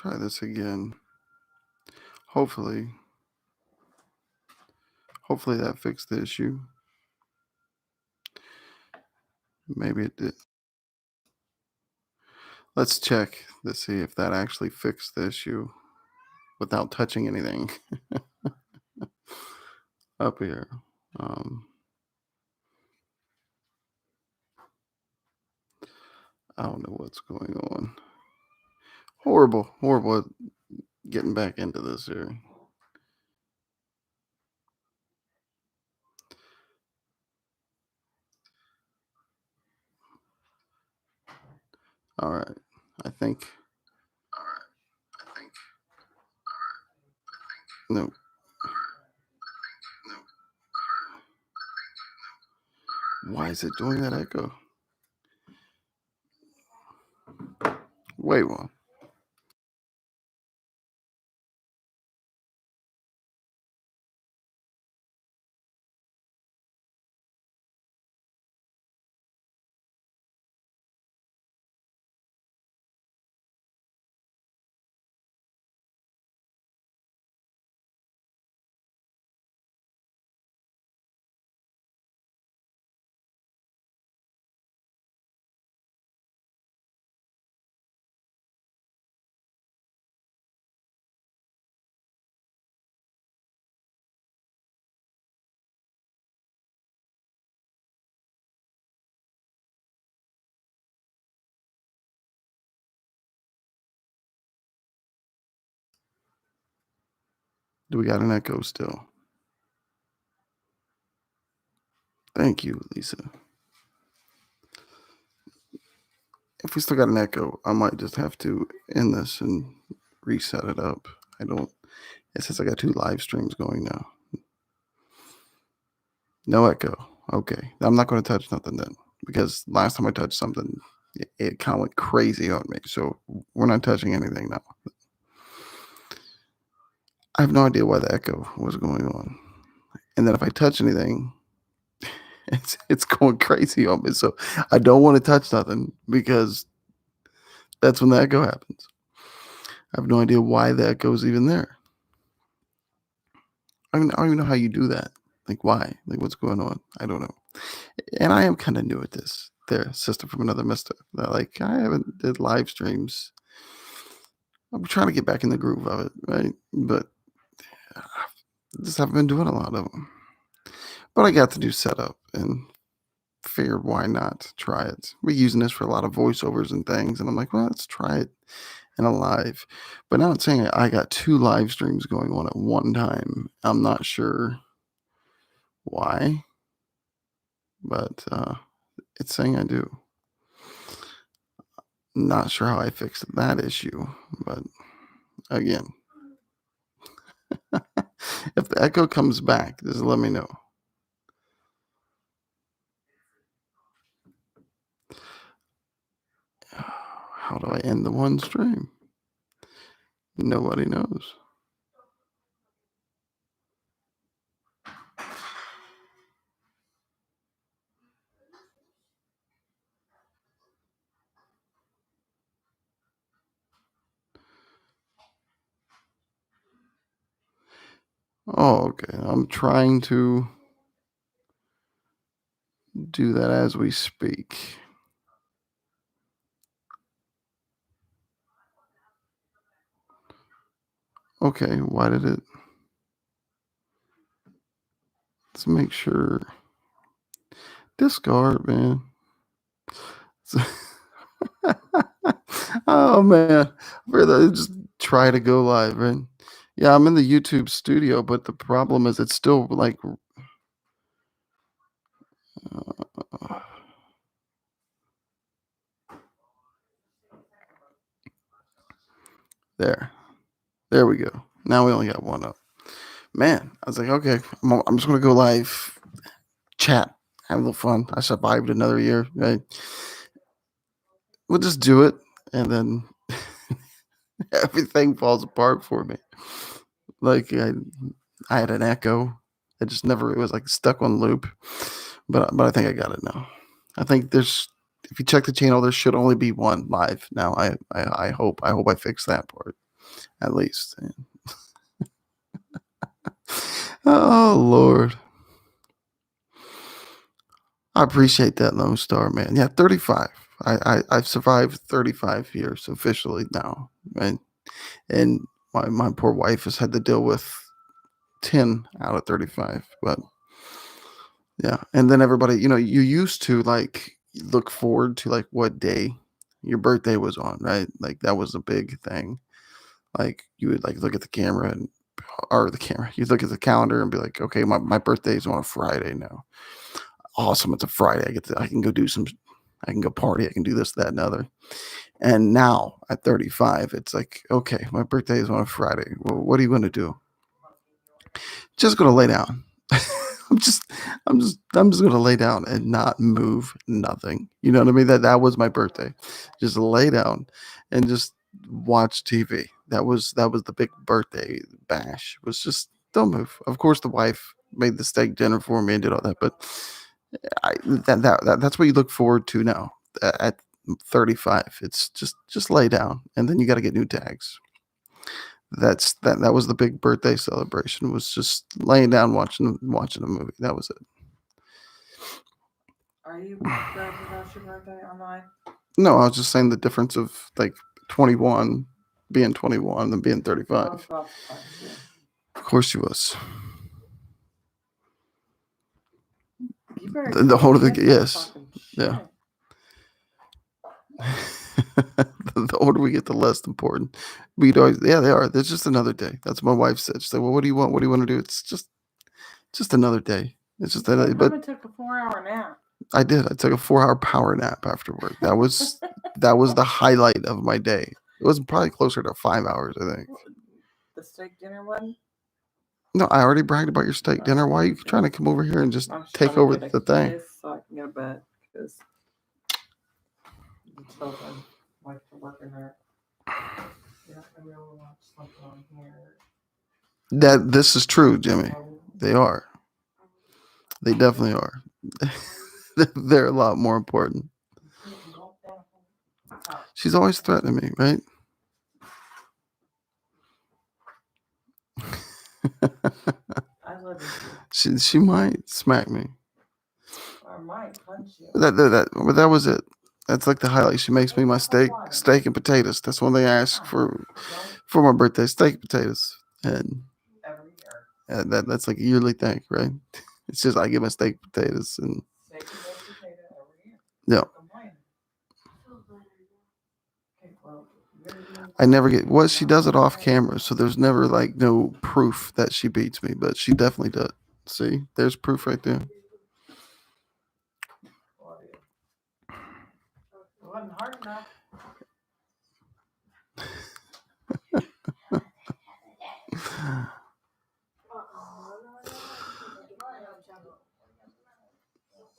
try this again. Hopefully, hopefully that fixed the issue. Maybe it did. Let's check to see if that actually fixed the issue without touching anything up here. Um, I don't know what's going on. Horrible at getting back into this here. All right. I think no. Why is it doing that echo? Wait one. Do we got an echo still? Thank you, Lisa. If we still got an echo, I might just have to end this and reset it up. I don't. It says I got 2 live streams going now. No echo. Okay. I'm not going to touch nothing then because last time I touched something, it kind of went crazy on me. So we're not touching anything now. I have no idea why the echo was going on. And then if I touch anything, it's going crazy on me. So I don't want to touch nothing because that's when the echo happens. I have no idea why the echo is even there. I don't even know how you do that. Like why? Like what's going on? I don't know. And I am kind of new at this. There, sister from another mister. Like I haven't did live streams. I'm trying to get back in the groove of it, right? But I just haven't been doing a lot of them. But I got the new setup and figured why not try it. We're using this for a lot of voiceovers and things, and I'm like, well, let's try it in a live. But now it's saying I got 2 live streams going on at one time. I'm not sure why, but it's saying I do. Not sure how I fixed that issue, but again, if the echo comes back, just let me know. How do I end the one stream? Nobody knows. Oh, okay. I'm trying to do that as we speak. Okay, why did it? Let's make sure. Discard, man. Oh man, rather just try to go live, right? Yeah, I'm in the YouTube studio, but the problem is it's still like uh, there. There we go. Now we only got one up. Man, I was like, okay, I'm just gonna go live, chat, have a little fun. I survived another year, right? We'll just do it, and then everything falls apart for me. Like I had an echo. It was like stuck on loop. But I think I got it now. I think there's if you check the channel, there should only be one live now. I hope I fixed that part. at least. Oh Lord, I appreciate that, Lone Star man. Yeah, 35. I've survived 35 years officially now, right? And my poor wife has had to deal with 10 out of 35, but yeah. And then everybody, you used to like look forward to like what day your birthday was on, right? Like that was a big thing. Like you would like look at the camera or the camera, you'd look at the calendar and be like, okay, my birthday is on a Friday now. Awesome. It's a Friday. I can go I can go party. I can do this, that, and other. And now at 35, it's like, okay, my birthday is on a Friday. Well, what are you going to do? Just going to lay down. I'm just, I'm just going to lay down and not move nothing. You know what I mean? That was my birthday. Just lay down and just watch TV. That was the big birthday bash. Was just don't move. Of course, the wife made the steak dinner for me and did all that, but that's what you look forward to now at 35. It's just lay down, and then you got to get new tags. That was the big birthday celebration. Was just laying down watching a movie. That was it. Are you bragging about your birthday online? No, I was just saying the difference of like 21 being 21 and being 35. Yeah. Of course she was. The older yes, yeah. The older we get, the less important. We'd always, yeah, they are. There's just another day. That's what my wife said. She said, "Well, what do you want? What do you want to do?" It's just another day. It's just that. But I took a 4-hour nap. I did. I took a 4-hour power nap after work. That was the highlight of my day. It was probably closer to 5 hours, I think. The steak dinner one? No, I already bragged about your steak dinner. Why are you trying to come over here and just take over the thing? So I can get a bed because the children like to work in there. You're not gonna be able to watch something on here. This is true, Jimmy. They are. They definitely are. They're a lot more important. She's always threatening me, right? She might smack me. Or might punch you. That was it. That's like the highlight. She makes me my steak and potatoes. That's when they ask for my birthday, steak and potatoes, and every year. That's like a yearly thing, right? It's just I get my steak and potatoes and steak and potato every year. Yeah. I never get she does it off camera, so there's never like no proof that she beats me, but she definitely does. See, there's proof right there. It wasn't hard enough.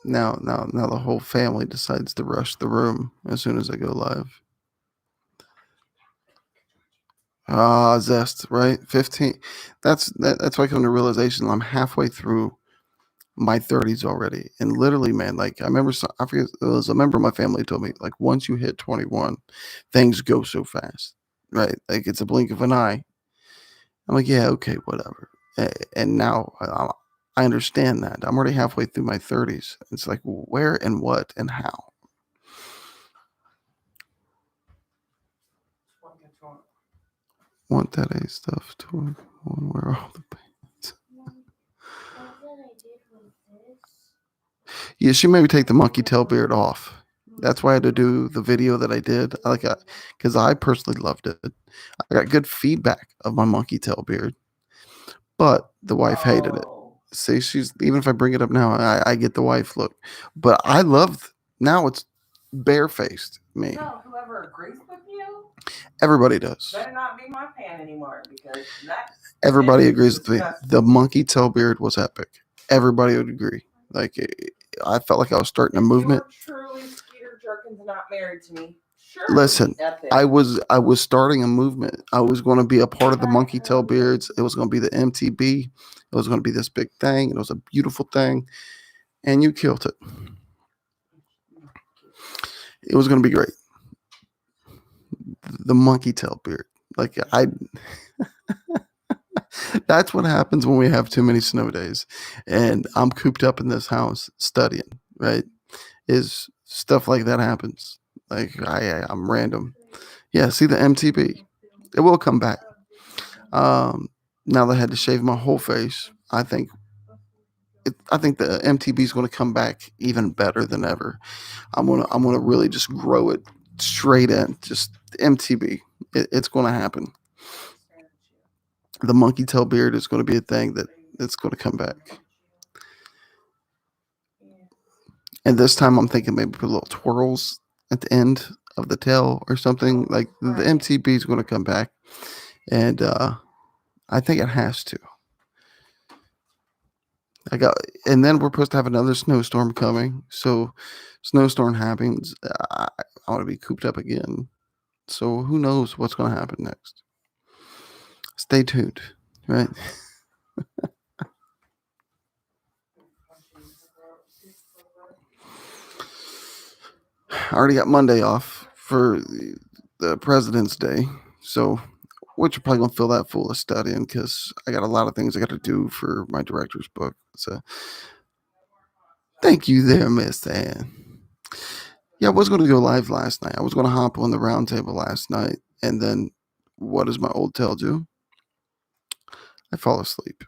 Now the whole family decides to rush the room as soon as I go live. Zest, right? 15. That's why I come to realization I'm halfway through my 30s already. And literally, man, like I remember, I forget, it was a member of my family told me, like, once you hit 21, things go so fast, right? Like it's a blink of an eye. I'm like, yeah, okay, whatever. And now I understand that. I'm already halfway through my 30s. It's like, where and what and how? Want that A stuff to where all the pains. Yeah, she made me take the monkey tail beard off. That's why I had to do the video that I did. Because I personally loved it. I got good feedback of my monkey tail beard, but the wife hated it. See, she's even if I bring it up now, I get the wife look. But I love now it's barefaced me. No, whoever agrees with you, everybody does. Better not be my fan anymore because everybody agrees with me. The monkey tail beard was epic. Everybody would agree. Like I felt like I was starting a movement. Truly, Skeeter Jerkins not married to me. Sure. Listen, I was starting a movement. I was going to be a part of the monkey tail beards. It was going to be the MTB. It was going to be this big thing. It was a beautiful thing, and you killed it. It was going to be great. The monkey tail beard. Like I that's what happens when we have too many snow days and I'm cooped up in this house studying, right? Is stuff like that happens. Like I'm random. Yeah, see the MTB. It will come back. Um, Now that I had to shave my whole face, I think the MTB is going to come back even better than ever. I'm gonna really just grow it straight in, just MTB. It's going to happen. The monkey tail beard is going to be a thing that's going to come back. And this time I'm thinking maybe put little twirls at the end of the tail or something. Like the MTB is going to come back, and I think it has to. I got, and then we're supposed to have another snowstorm coming. So, snowstorm happens. I want to be cooped up again. So who knows what's going to happen next? Stay tuned, right? I already got Monday off for the President's Day, so which are probably gonna fill that full of studying because I got a lot of things I got to do for my director's book. So thank you there, Miss Ann. Yeah, I was going to go live last night. I was going to hop on the roundtable last night, and then what does my old tail do? I fall asleep.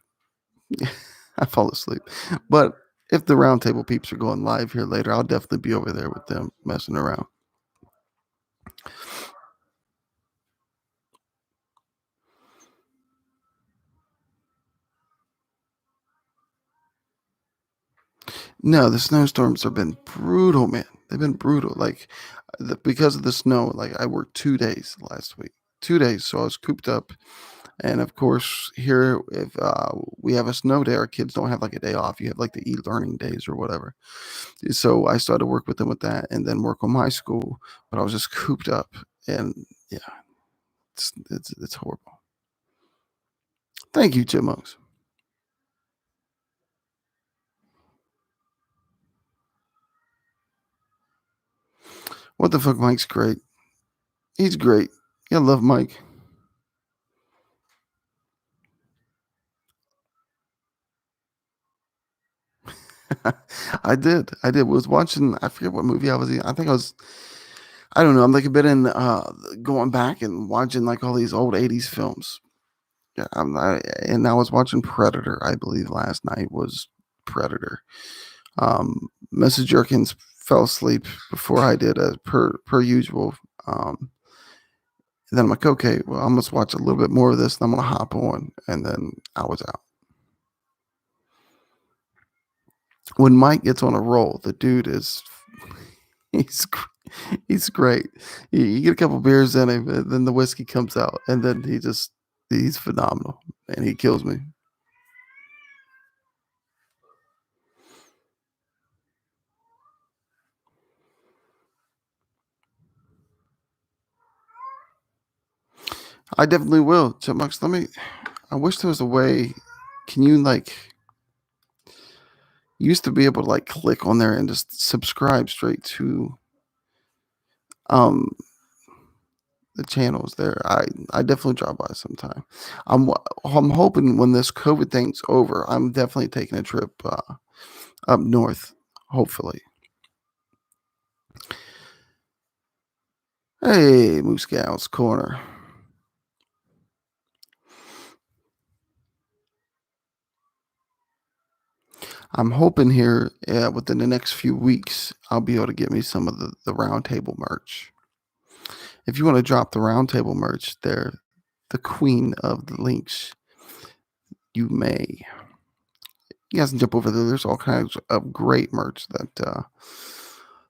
I fall asleep. But if the roundtable peeps are going live here later, I'll definitely be over there with them messing around. No, the snowstorms have been brutal, man. They've been brutal. Like because of the snow, like I worked 2 days last week. 2 days, so I was cooped up. And of course, here if we have a snow day, our kids don't have like a day off. You have like the e-learning days or whatever. So I started to work with them with that, and then work on my school. But I was just cooped up, and yeah, it's horrible. Thank you, chipmunks. What the fuck, Mike's great. He's great. I love Mike. I did. I did. Was watching. I forget what movie I was in. I think I was. I don't know. I'm like a bit in going back and watching like all these old '80s films. Yeah, and I was watching Predator. I believe last night was Predator. Mrs. Jerkins fell asleep before I did, as per usual. And then I'm like, okay, well, I'm gonna watch a little bit more of this, and I'm gonna hop on, and then I was out. When Mike gets on a roll, the dude is he's he's great. You get a couple beers in him, and then the whiskey comes out, and then he's phenomenal, and he kills me. I definitely will, Chipmunks. Let me. I wish there was a way. Can you like? You used to be able to like click on there and just subscribe straight to um the channels there. I definitely drop by sometime. I'm hoping when this COVID thing's over, I'm definitely taking a trip up north. Hopefully. Hey, Moose Scouts Corner. I'm hoping here within the next few weeks, I'll be able to get me some of the roundtable merch. If you want to drop the roundtable merch there, the queen of the links, you may. You guys can jump over there. There's all kinds of great merch that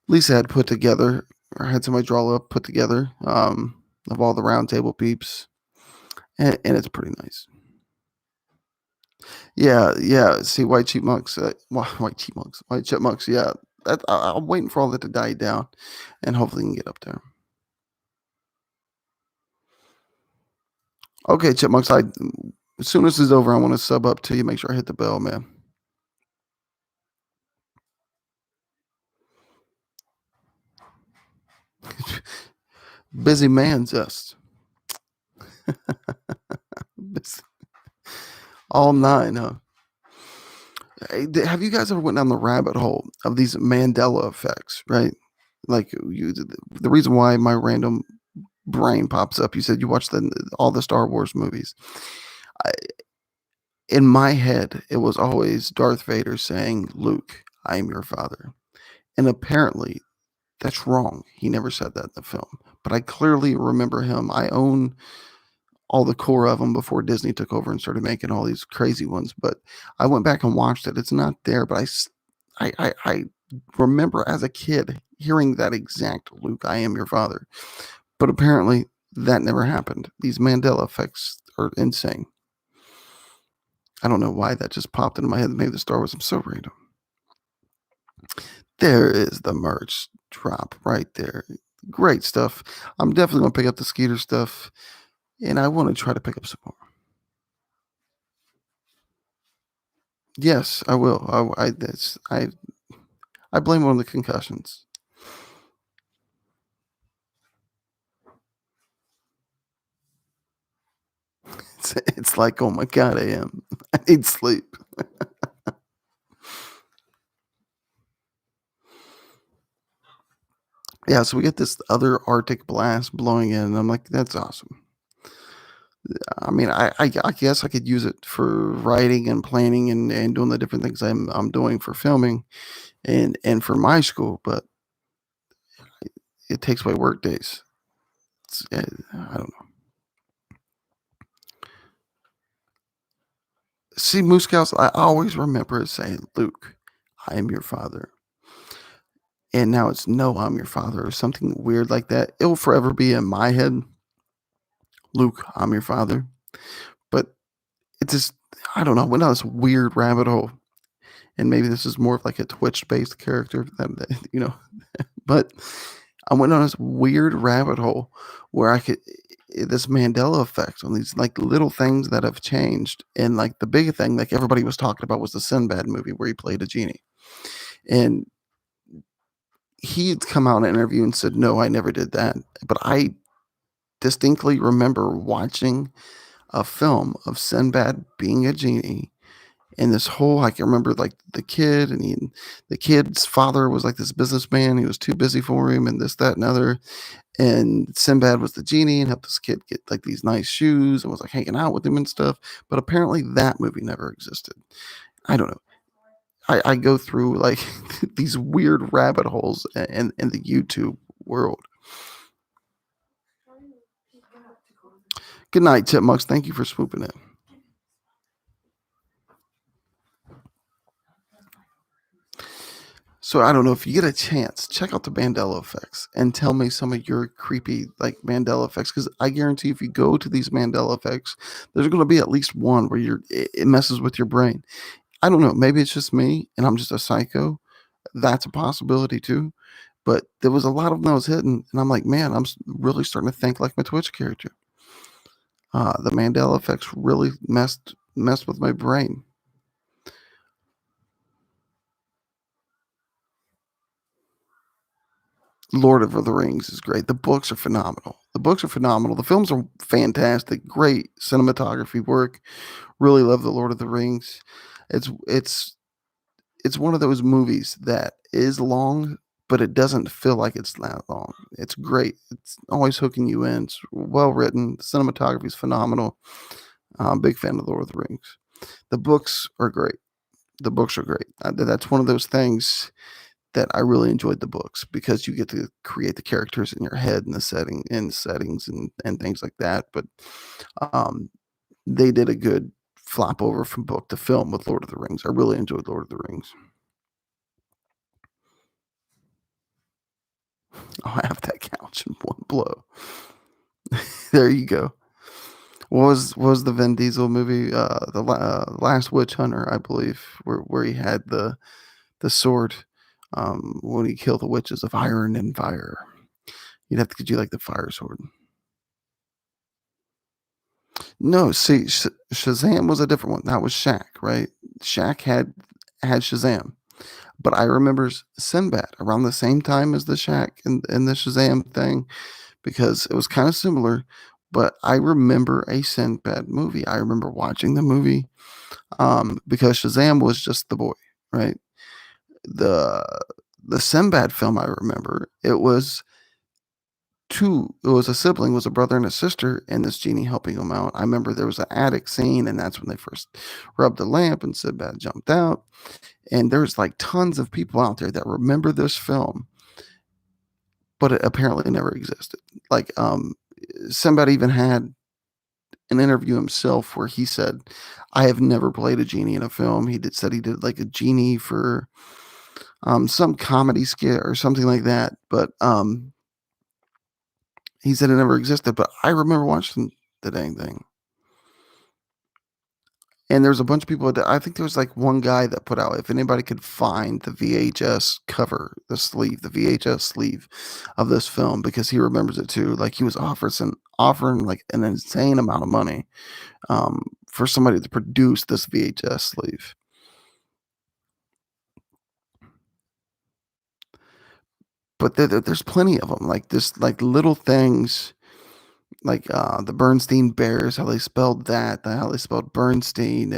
Lisa had put together, or had somebody draw up, put together, of all the roundtable peeps, and it's pretty nice. Yeah, yeah. See, white chipmunks, white chipmunks. Yeah, I'm waiting for all that to die down, and hopefully we can get up there. Okay, chipmunks. As soon as this is over, I want to sub up to you. Make sure I hit the bell, man. Busy man, just. It's all 9, huh? Have you guys ever went down the rabbit hole of these Mandela effects, right? Like, the reason why my random brain pops up, you said you watched all the Star Wars movies. I In my head, it was always Darth Vader saying, "Luke, I am your father." And apparently, that's wrong. He never said that in the film, but I clearly remember him. I own all the core of them before Disney took over and started making all these crazy ones, but I went back and watched it. It's not there, but I remember as a kid hearing that exact "Luke, I am your father." But apparently that never happened. These Mandela effects are insane. I don't know why that just popped into my head. Maybe the Star Wars. I'm so random. There is the merch drop right there. Great stuff. I'm definitely gonna pick up the Skeeter stuff, and I want to try to pick up some more. Yes, I will. I blame it on the concussions. It's like, oh my god, I am. I need sleep. Yeah, so we get this other Arctic blast blowing in, and I'm like, that's awesome. I mean, I guess I could use it for writing and planning and doing the different things I'm doing for filming and for my school, but it takes away work days. I don't know. See, Moose Cows, I always remember it saying, "Luke, I am your father." And now it's, "No, I'm your father," or something weird like that. It will forever be in my head, "Luke, I'm your father." But it just, I don't know, I went down this weird rabbit hole, and maybe this is more of like a Twitch-based character that. But I went on this weird rabbit hole where this Mandela effect on these like little things that have changed. And like the big thing, like everybody was talking about, was the Sinbad movie where he played a genie. And he had come out in an interview and said, "No, I never did that." But I distinctly remember watching a film of Sinbad being a genie. And this whole, I can remember like the kid's father was like this businessman. He was too busy for him, and this, that, and other. And Sinbad was the genie and helped this kid get like these nice shoes and was like hanging out with him and stuff. But apparently that movie never existed. I don't know. I go through like these weird rabbit holes in the YouTube world. Good night, Chipmunks. Thank you for swooping in. So I don't know, if you get a chance, check out the Mandela effects and tell me some of your creepy like Mandela effects, because I guarantee if you go to these Mandela effects, there's going to be at least one where it messes with your brain. I don't know. Maybe it's just me and I'm just a psycho. That's a possibility too. But there was a lot of them that was hitting, and I'm like, man, really starting to think like my Twitch character. The Mandela effects really messed with my brain. Lord of the Rings is great. The books are phenomenal. The books are phenomenal. The films are fantastic. Great cinematography work. Really love the Lord of the Rings. It's it's it's one of those movies that is long, but it doesn't feel like it's that long. It's great. It's always hooking you in. It's well written. The cinematography is phenomenal. I'm a big fan of Lord of the Rings. The books are great. The books are great. That's one of those things that I really enjoyed the books, because you get to create the characters in your head and the settings and things like that. But um, they did a good flop over from book to film with Lord of the Rings. I really enjoyed Lord of the Rings. I'll have that couch in one blow. There you go. What was the Vin Diesel movie? Last Witch Hunter, I believe, where he had the sword, when he killed the witches of iron and fire. You'd have to get you like the fire sword. No, see, Shazam was a different one. That was Shaq, right? Shaq had Shazam, but I remember Sinbad around the same time as the Shaq and the Shazam thing, because it was kind of similar. but I remember a Sinbad movie. I remember watching the movie, because Shazam was just the boy, right? The the Sinbad film I remember, it was a sibling, it was a brother and a sister, and this genie helping them out. I remember there was an attic scene, and that's when they first rubbed the lamp, and Sinbad jumped out. And there's like tons of people out there that remember this film, but it apparently never existed. Like, Sinbad even had an interview himself where he said, "I have never played a genie in a film." Said he did like a genie for some comedy skit or something like that, but he said it never existed. But I remember watching the dang thing. And there's a bunch of people that I think there was like one guy that put out if anybody could find the VHS cover, the VHS sleeve of this film because he remembers it too. Like he was offering like an insane amount of money for somebody to produce this VHS sleeve. But there's plenty of them, like this, like little things, like the Bernstein Bears, how they spelled that, how they spelled Bernstein,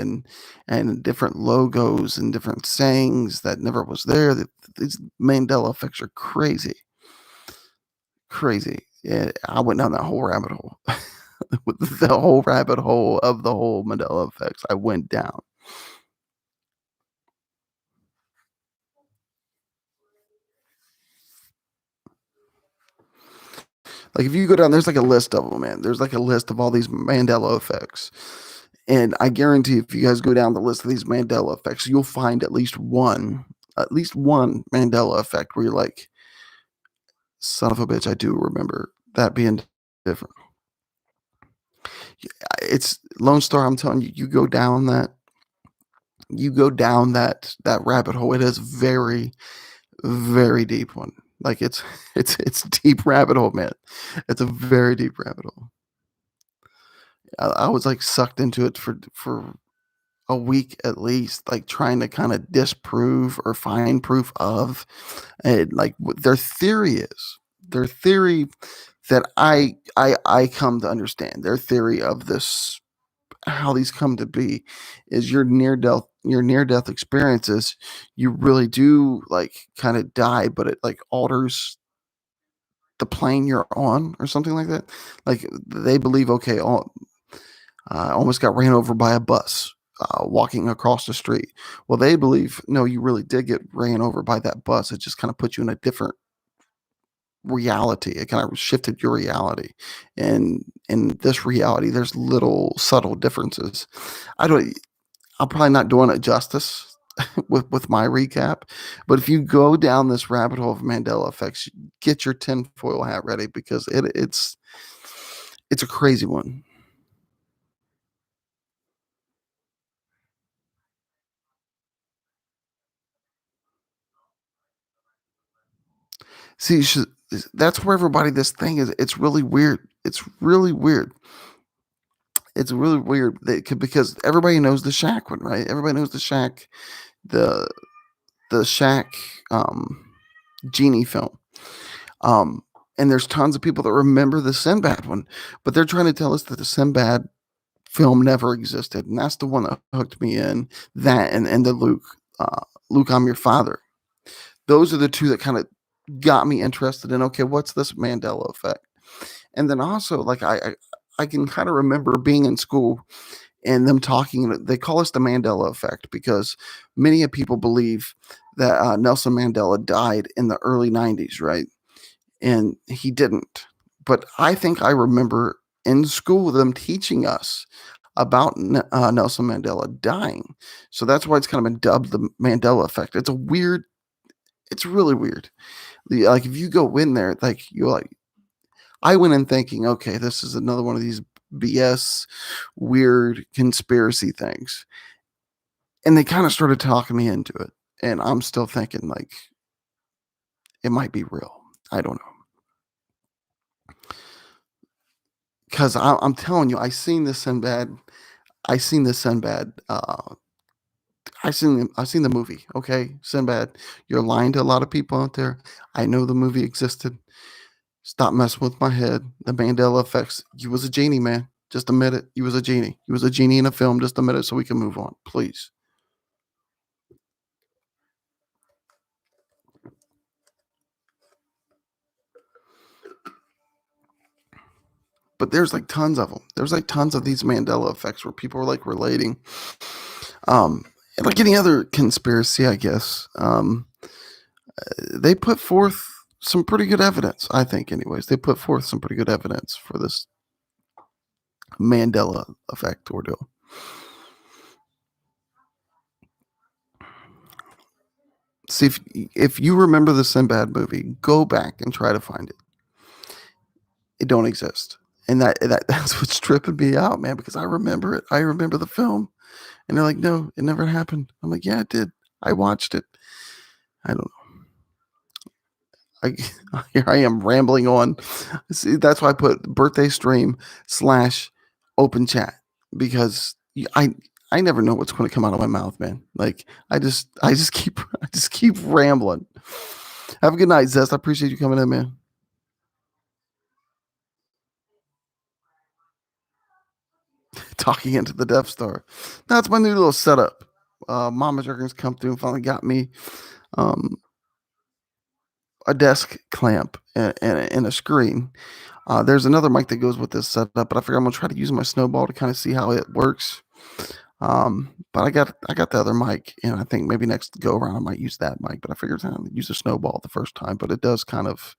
and different logos and different sayings that never was there. These Mandela effects are crazy, crazy. Yeah, I went down that whole rabbit hole, with the whole rabbit hole of the whole Mandela effects. I went down. Like if you go down, there's like a list of them, man. There's like a list of all these Mandela effects. And I guarantee if you guys go down the list of these Mandela effects, you'll find at least one Mandela effect where you're like, son of a bitch, I do remember that being different. It's Lone Star, I'm telling you, you go down that rabbit hole. It is very, very deep one. Like it's deep rabbit hole, man. It's a very deep rabbit hole. I was like sucked into it for a week at least, like trying to kind of disprove or find proof of, and like what their theory is. Their theory that I come to understand. Their theory of this, how these come to be, is your near death experiences. You really do like kind of die, but it like alters the plane you're on or something like that. Like they believe, okay, I almost got ran over by a bus walking across the street. Well, they believe, no, you really did get ran over by that bus. It just kind of put you in a different reality. It kind of shifted your reality. And in this reality, there's little subtle differences. I don't, I'm probably not doing it justice with my recap, but if you go down this rabbit hole of Mandela effects, get your tinfoil hat ready because it's a crazy one. See, that's where everybody. This thing is. It's really weird. It's really weird. It's really weird because everybody knows the Shack one, right? Everybody knows the the Shack genie film. Um, and there's tons of people that remember the Sinbad one, but they're trying to tell us that the Sinbad film never existed, and that's the one that hooked me in. That and the Luke, I'm your father. Those are the two that kind of got me interested in. Okay, what's this Mandela effect? And then also, like I can kind of remember being in school and them talking. They call us the Mandela effect because many of people believe that Nelson Mandela died in the early '90s, right? And he didn't. But I think I remember in school them teaching us about Nelson Mandela dying. So that's why it's kind of been dubbed the Mandela effect. It's really weird. Like if you go in there, like you're like, I went in thinking, okay, this is another one of these BS weird conspiracy things. And they kind of started talking me into it. And I'm still thinking like it might be real. I don't know. Because I'm telling you, I seen this Sinbad. I seen the movie. Okay, Sinbad. You're lying to a lot of people out there. I know the movie existed. Stop messing with my head. The Mandela effects. You was a genie, man. Just admit it. You was a genie. You was a genie in a film. Just admit it so we can move on, please. But there's like tons of them. There's like tons of these Mandela effects where people are like relating. And like any other conspiracy, I guess, they put forth some pretty good evidence. I think, anyways, they put forth some pretty good evidence for this Mandela effect ordeal. See if you remember the Sinbad movie, go back and try to find it. It don't exist, and that's what's tripping me out, man. Because I remember it. I remember the film, and they're like, "No, it never happened." I'm like, "Yeah, it did. I watched it." I don't know. Here I am rambling on. See, that's why I put birthday stream / open chat because I never know what's going to come out of my mouth, man. Like I just keep rambling. Have a good night, Zest. I appreciate you coming in, man. Talking into the Death Star. That's my new little setup. Mama Jerkins come through and finally got me a desk clamp and a screen. There's another mic that goes with this setup, but I figure I'm gonna try to use my Snowball to kind of see how it works. But I got the other mic, and I think maybe next go around I might use that mic. But I figured I would use a Snowball the first time, but it does kind of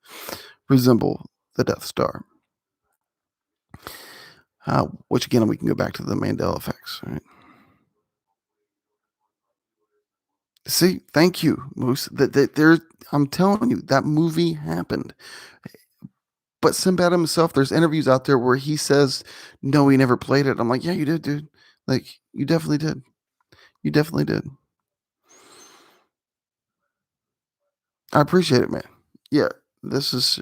resemble the Death Star. Which again, we can go back to the Mandela effects. Right? See, thank you, Moose. I'm telling you, that movie happened. But Sinbad himself, there's interviews out there where he says, "No, he never played it." I'm like, "Yeah, you did, dude. Like, you definitely did. You definitely did." I appreciate it, man. Yeah, this is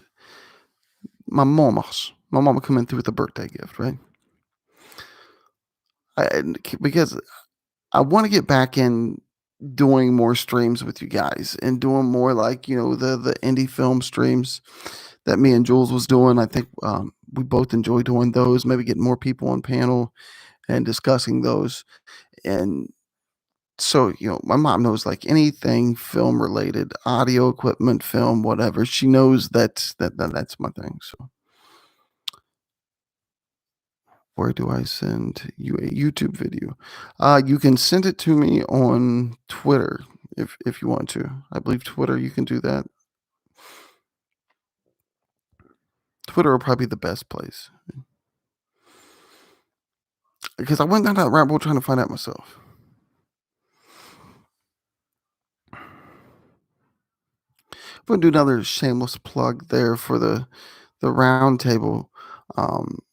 my mama's. My mama coming through with a birthday gift, right? Because I want to get back in doing more streams with you guys and doing more like the indie film streams that me and Jules was doing. I think we both enjoy doing those. Maybe getting more people on panel and discussing those. And so my mom knows like anything film related, audio equipment, film, whatever. She knows that's my thing. So where do I send you a YouTube video? You can send it to me on Twitter if you want to. I believe Twitter, you can do that. Twitter will probably be the best place. Because I went down that rabbit hole trying to find out myself. I'm gonna do another shameless plug there for the round table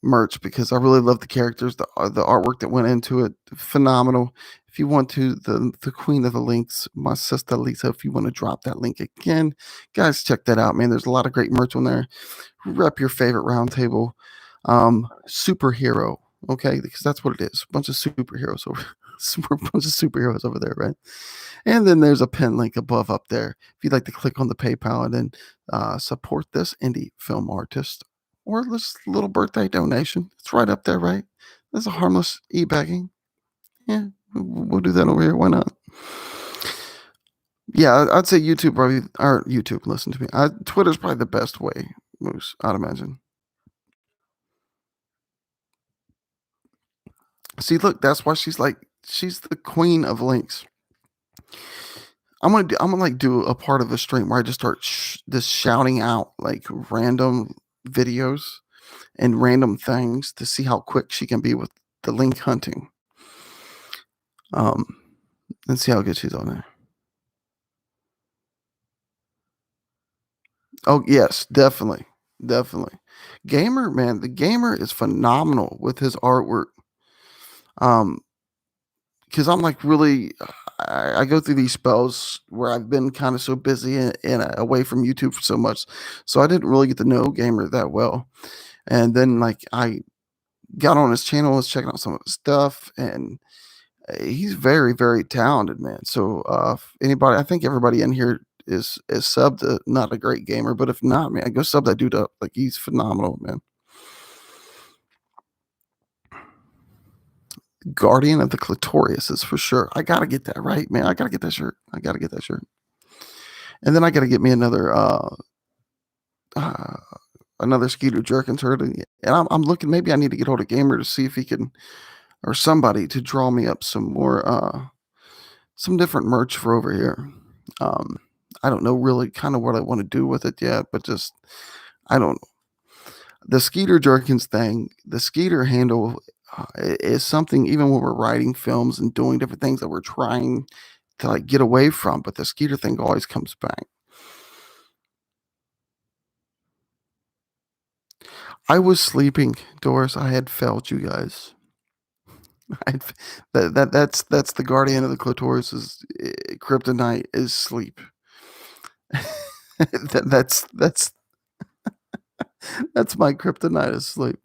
merch because I really love the characters, the artwork that went into it, phenomenal. If you want to, the queen of the links, my sister Lisa, if you want to drop that link again, guys, check that out, man. There's a lot of great merch on there. Rep your favorite round table superhero, okay? Because that's what it is. A bunch of superheroes over a bunch of superheroes over there, right? And then there's a pin link above up there if you'd like to click on the PayPal and then support this indie film artist or this little birthday donation. It's right up there, right? That's a harmless e-bagging. Yeah, we'll do that over here. Why not? Yeah, I'd say YouTube probably, or YouTube, listen to me. Twitter's probably the best way, Moose, I'd imagine. See, look, that's why she's the queen of links. I'm gonna like do a part of the stream where I just start this shouting out like random videos and random things to see how quick she can be with the link hunting. And see how good she's on there. Oh yes, definitely. Gamer, man, the gamer is phenomenal with his artwork. Because I'm like really, I go through these spells where I've been kind of so busy and away from YouTube for so much, so I didn't really get to know Gamer that well. And then like I got on his channel, was checking out some of his stuff, and he's very very talented, man. So anybody, I think everybody in here is sub to not a great gamer, but if not, man, go sub that dude up. Like he's phenomenal, man. Guardian of the Clitorius is for sure. I gotta get that right, man. I gotta get that shirt. I gotta get that shirt. And then I gotta get me uh another Skeeter Jerkins shirt. And I'm looking. Maybe I need to get hold of Gamer to see if he can or somebody to draw me up some different merch for over here. Um, I don't know really kind of what I want to do with it yet, but just I don't know. The Skeeter Jerkins thing, the Skeeter handle is something even when we're writing films and doing different things that we're trying to like get away from, but the Skeeter thing always comes back. I was sleeping, Doris. I had felt you guys. I'd, that's the guardian of the clitoris' kryptonite is sleep. That's that's my kryptonite is sleep.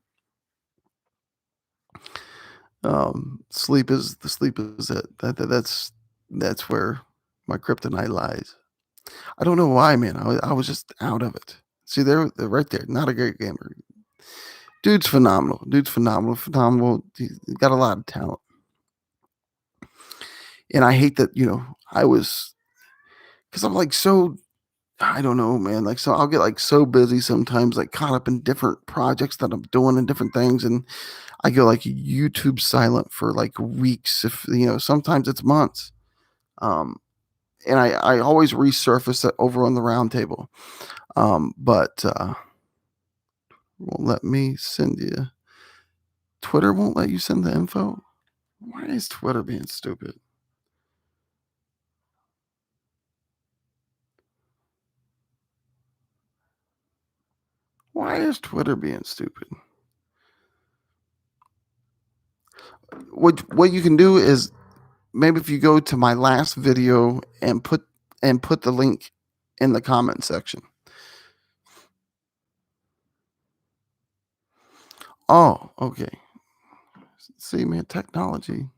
Sleep is it. That's where my kryptonite lies. I don't know why, man. I was just out of it. See, they're right there. Not a great gamer. Dude's phenomenal. Dude's phenomenal. Phenomenal. He's got a lot of talent. And I hate that, I was because I'm like so I don't know, man. Like so I'll get like so busy sometimes, like caught up in different projects that I'm doing and different things. And I go like YouTube silent for like weeks. If sometimes it's months. Um and I always resurface it over on the round table. But won't let me send you. Twitter won't let you send the info. Why is Twitter being stupid? Why is Twitter being stupid? What you can do is maybe if you go to my last video and put the link in the comment section. Oh, okay. See, man, technology.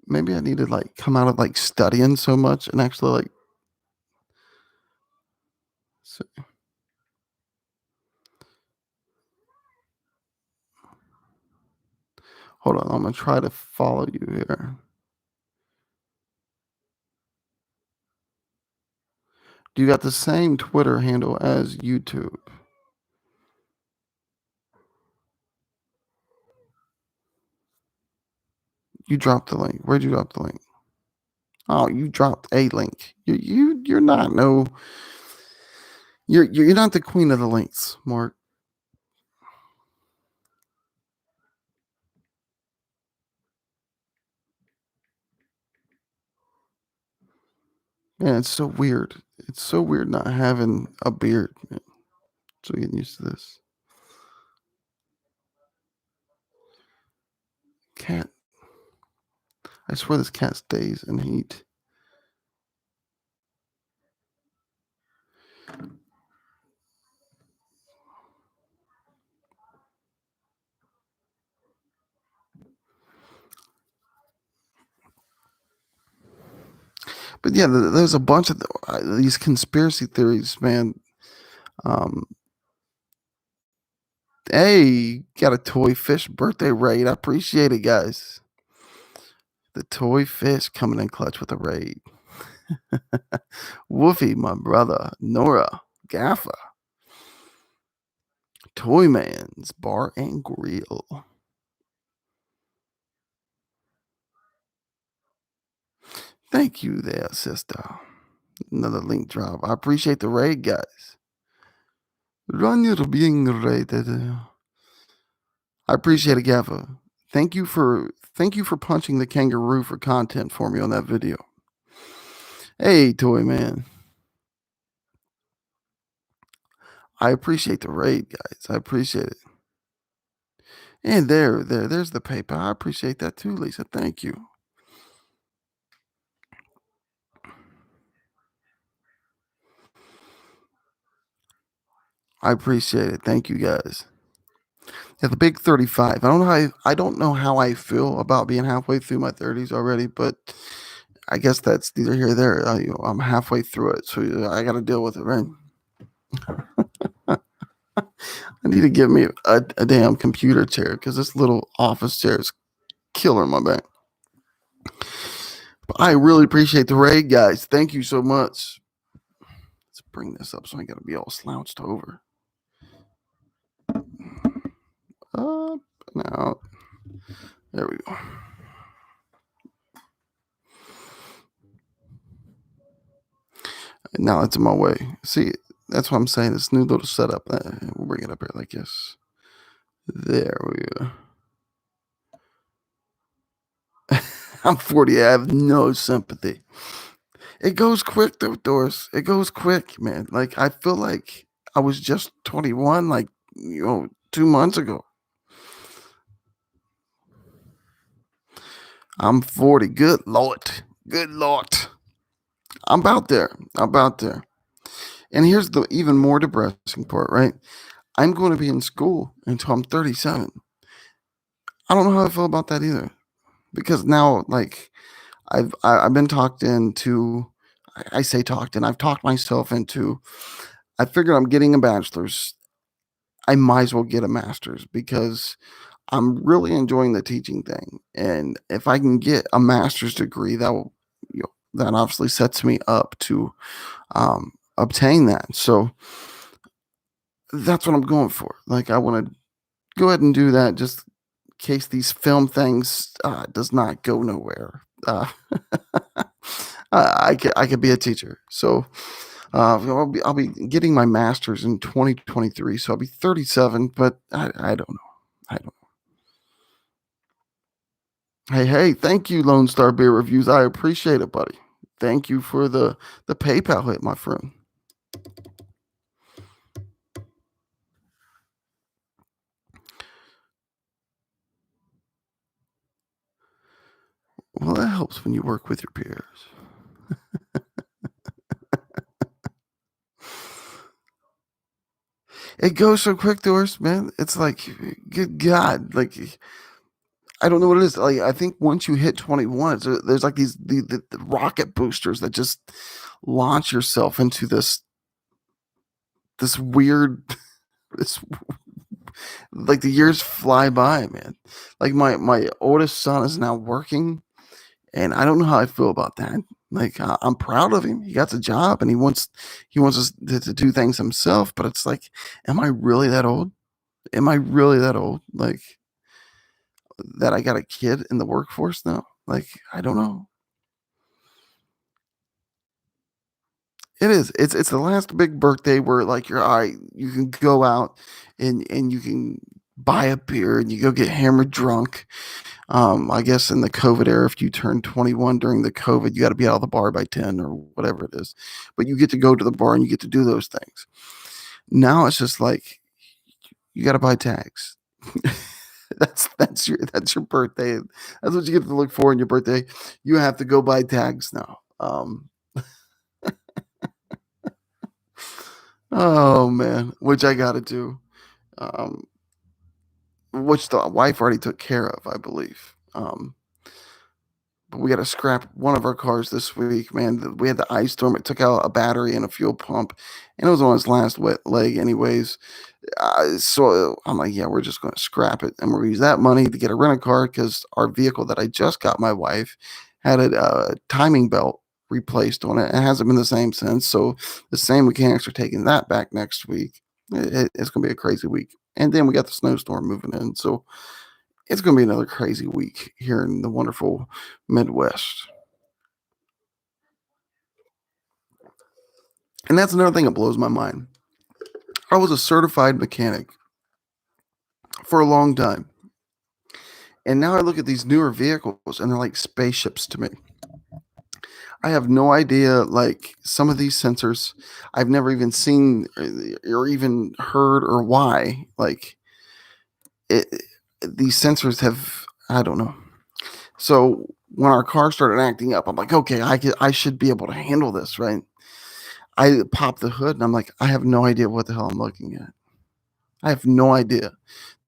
Maybe I need to like come out of like studying so much and actually like. See. Hold on, I'm gonna try to follow you here. Do you got the same Twitter handle as YouTube? You dropped the link. Where'd you drop the link? Oh, you dropped a link. You're not no. You're not the queen of the links, Mark. Man, it's so weird. It's so weird not having a beard. Man. So getting used to this. Cat. I swear this cat stays in heat. But yeah, there's a bunch of these conspiracy theories, man. Um, hey, got a toy fish birthday raid. I appreciate it, guys. The toy fish coming in clutch with a raid. Woofy, my brother. Nora, Gaffa. Toy Man's Bar and Grill. Thank you there, sister. Another link drop. I appreciate the raid, guys. Run, you're being raided. I appreciate it, Gaffa. Thank you for punching the kangaroo for content for me on that video. Hey, Toy Man. I appreciate the raid, guys. I appreciate it. And there's the paper. I appreciate that too, Lisa. Thank you. I appreciate it. Thank you, guys. Yeah, the big 35. I don't know how I feel about being halfway through my 30s already, but I guess that's neither here nor there. I'm halfway through it, so I got to deal with it, right? I need to get me a damn computer chair because this little office chair is killing my back. But I really appreciate the raid, guys. Thank you so much. Let's bring this up so I got to be all slouched over. Up and out. There we go. Now it's in my way. See, that's what I'm saying. This new little setup. We'll bring it up here like this. There we go. I'm 40. I have no sympathy. It goes quick, though, Doris. It goes quick, man. Like, I feel like I was just 21, like, 2 months ago. I'm 40. Good Lord. Good Lord. I'm about there. And here's the even more depressing part, right? I'm going to be in school until I'm 37. I don't know how I feel about that either. Because now, like, I've been talked into, I say talked in, I've talked myself into, I figured I'm getting a bachelor's. I might as well get a master's because I'm really enjoying the teaching thing. And if I can get a master's degree, that obviously sets me up to obtain that. So that's what I'm going for. Like, I want to go ahead and do that just in case these film things does not go nowhere. I could be a teacher. So I'll be getting my master's in 2023. So I'll be 37, but I don't know. I don't know. Hey, thank you, Lone Star Beer Reviews. I appreciate it, buddy. Thank you for the PayPal hit, my friend. Well, that helps when you work with your peers. It goes so quick, Doris, man. It's like, good God, like I don't know what it is. Like, I think once you hit 21, there's like the rocket boosters that just launch yourself into this weird this like the years fly by, man. Like my oldest son is now working, and I don't know how I feel about that. Like, I'm proud of him. He got a job, and he wants us to do things himself. But it's like, am I really that old? Am I really that old? Like, that I got a kid in the workforce now? Like, I don't know. It is. It's the last big birthday where, like, you're all right, you can go out and you can buy a beer and you go get hammered drunk. I guess in the COVID era, if you turn 21 during the COVID, you got to be out of the bar by 10 or whatever it is. But you get to go to the bar and you get to do those things. Now it's just like you got to buy tags. that's your birthday. That's what you get to look for in your birthday. You have to go buy tags now. Oh man, which I got to do. Which the wife already took care of, I believe. But we got to scrap one of our cars this week, man. We had the ice storm. It took out a battery and a fuel pump, and it was on its last wet leg, anyways. So I'm like, yeah, we're just going to scrap it, and we're going to use that money to get a rental car because our vehicle that I just got my wife had a timing belt replaced on it. It hasn't been the same since. So the same mechanics are taking that back next week. It's going to be a crazy week, and then we got the snowstorm moving in. So it's going to be another crazy week here in the wonderful Midwest. And that's another thing that blows my mind. I was a certified mechanic for a long time. And now I look at these newer vehicles and they're like spaceships to me. I have no idea, like, some of these sensors I've never even seen or even heard or why. Like, it, these sensors have, I don't know. So when our car started acting up, I'm like, okay, I should be able to handle this, right? I pop the hood and I'm like, I have no idea what the hell I'm looking at. I have no idea.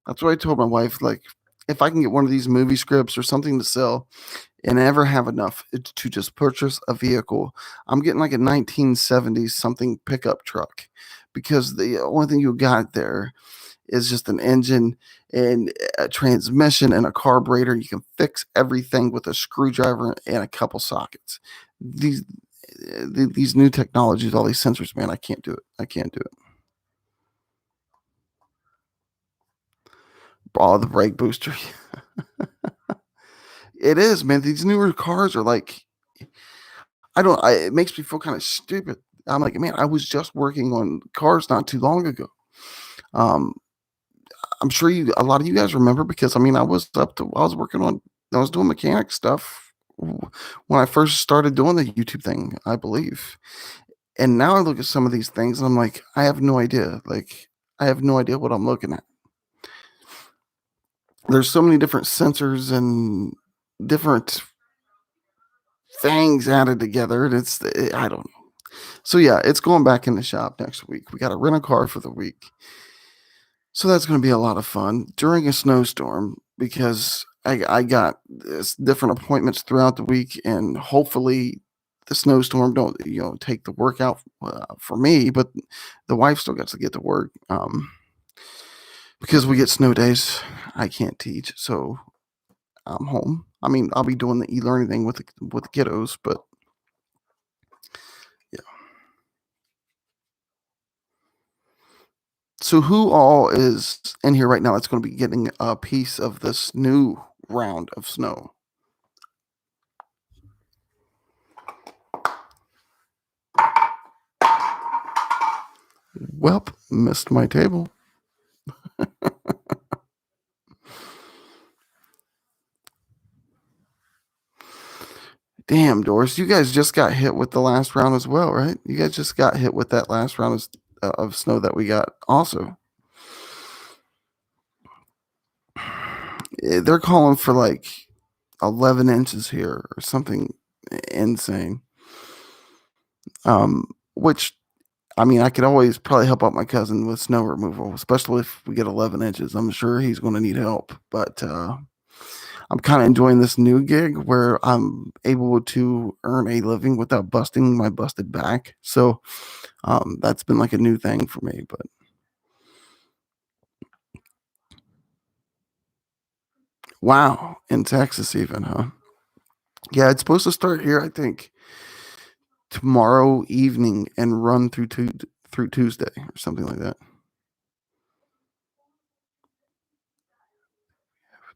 That's what I told my wife like if I can get one of these movie scripts or something to sell and ever have enough to just purchase a vehicle, I'm getting like a 1970s something pickup truck, because the only thing you got there is just an engine and a transmission and a carburetor. You can fix everything with a screwdriver and a couple sockets. These these new technologies, all these sensors, man, I can't do it. I can't do it. Oh, the brake booster. It is, man. These newer cars are like, it makes me feel kind of stupid. I'm like, man, I was just working on cars not too long ago. Um, I'm sure a lot of you guys remember, because I mean, I was working on, I was doing mechanic stuff when I first started doing the YouTube thing, I believe. And now I look at some of these things and I'm like, I have no idea. Like, I have no idea what I'm looking at. There's so many different sensors and different things added together. And I don't know. So yeah, it's going back in the shop next week. We got to rent a car for the week. So that's going to be a lot of fun during a snowstorm, because I got different appointments throughout the week, and hopefully the snowstorm don't take the work out for me, but the wife still gets to get to work, because we get snow days. I can't teach, so I'm home. I mean, I'll be doing the e-learning thing with the kiddos, but yeah. So who all is in here right now that's going to be getting a piece of this new round of snow? Welp, missed my table. Damn, Doris, you guys just got hit with the last round as well, right? You guys just got hit with that last round of snow that we got also. They're calling for like 11 inches here or something insane. Which, I mean, I could always probably help out my cousin with snow removal, especially if we get 11 inches. I'm sure he's going to need help, but I'm kind of enjoying this new gig where I'm able to earn a living without busting my busted back. So that's been like a new thing for me. But wow, in Texas even, huh? Yeah, it's supposed to start here, I think, tomorrow evening and run through Tuesday or something like that.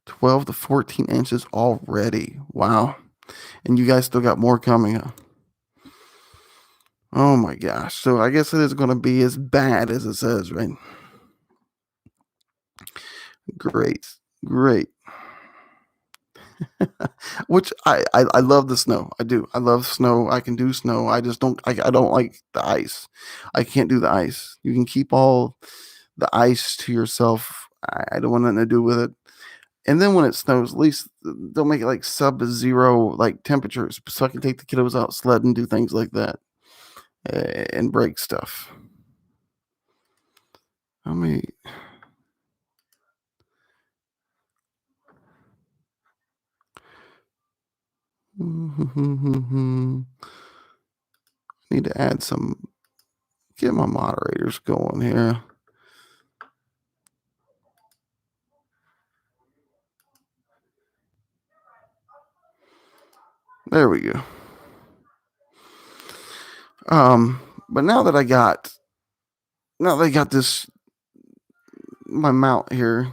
12 to 14 inches already. Wow. And you guys still got more coming, huh? Oh my gosh. So I guess it is going to be as bad as it says, right? Great. Great. Which I love the snow. I do. I love snow. I can do snow. I just I don't like the ice. I can't do the ice. You can keep all the ice to yourself. I don't want nothing to do with it. And then when it snows, at least they'll make it like sub-zero like temperatures, so I can take the kiddos out sledding, do things like that, and break stuff. I mean, need to add some, get my moderators going here. There we go. But now that I got this, my mount here,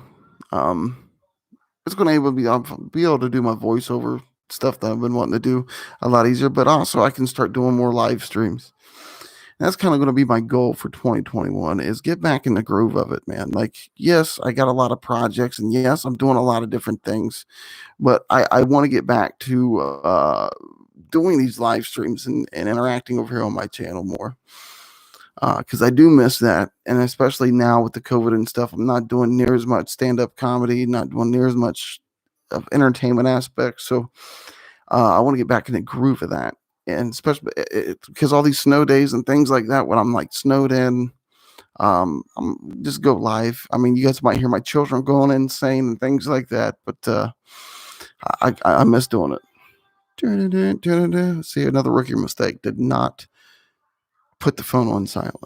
it's going to I'll be able to do my voiceover stuff that I've been wanting to do a lot easier, but also I can start doing more live streams. That's kind of going to be my goal for 2021, is get back in the groove of it, man. Like, yes, I got a lot of projects, and yes, I'm doing a lot of different things, but I want to get back to doing these live streams and interacting over here on my channel more, because I do miss that. And especially now with the COVID and stuff, I'm not doing near as much stand-up comedy, not doing near as much of entertainment aspects. So I want to get back in the groove of that. And especially because all these snow days and things like that, when I'm like snowed in, Just go live. I mean, you guys might hear my children going insane and things like that, but I miss doing it. See, another rookie mistake. Did not put the phone on silent.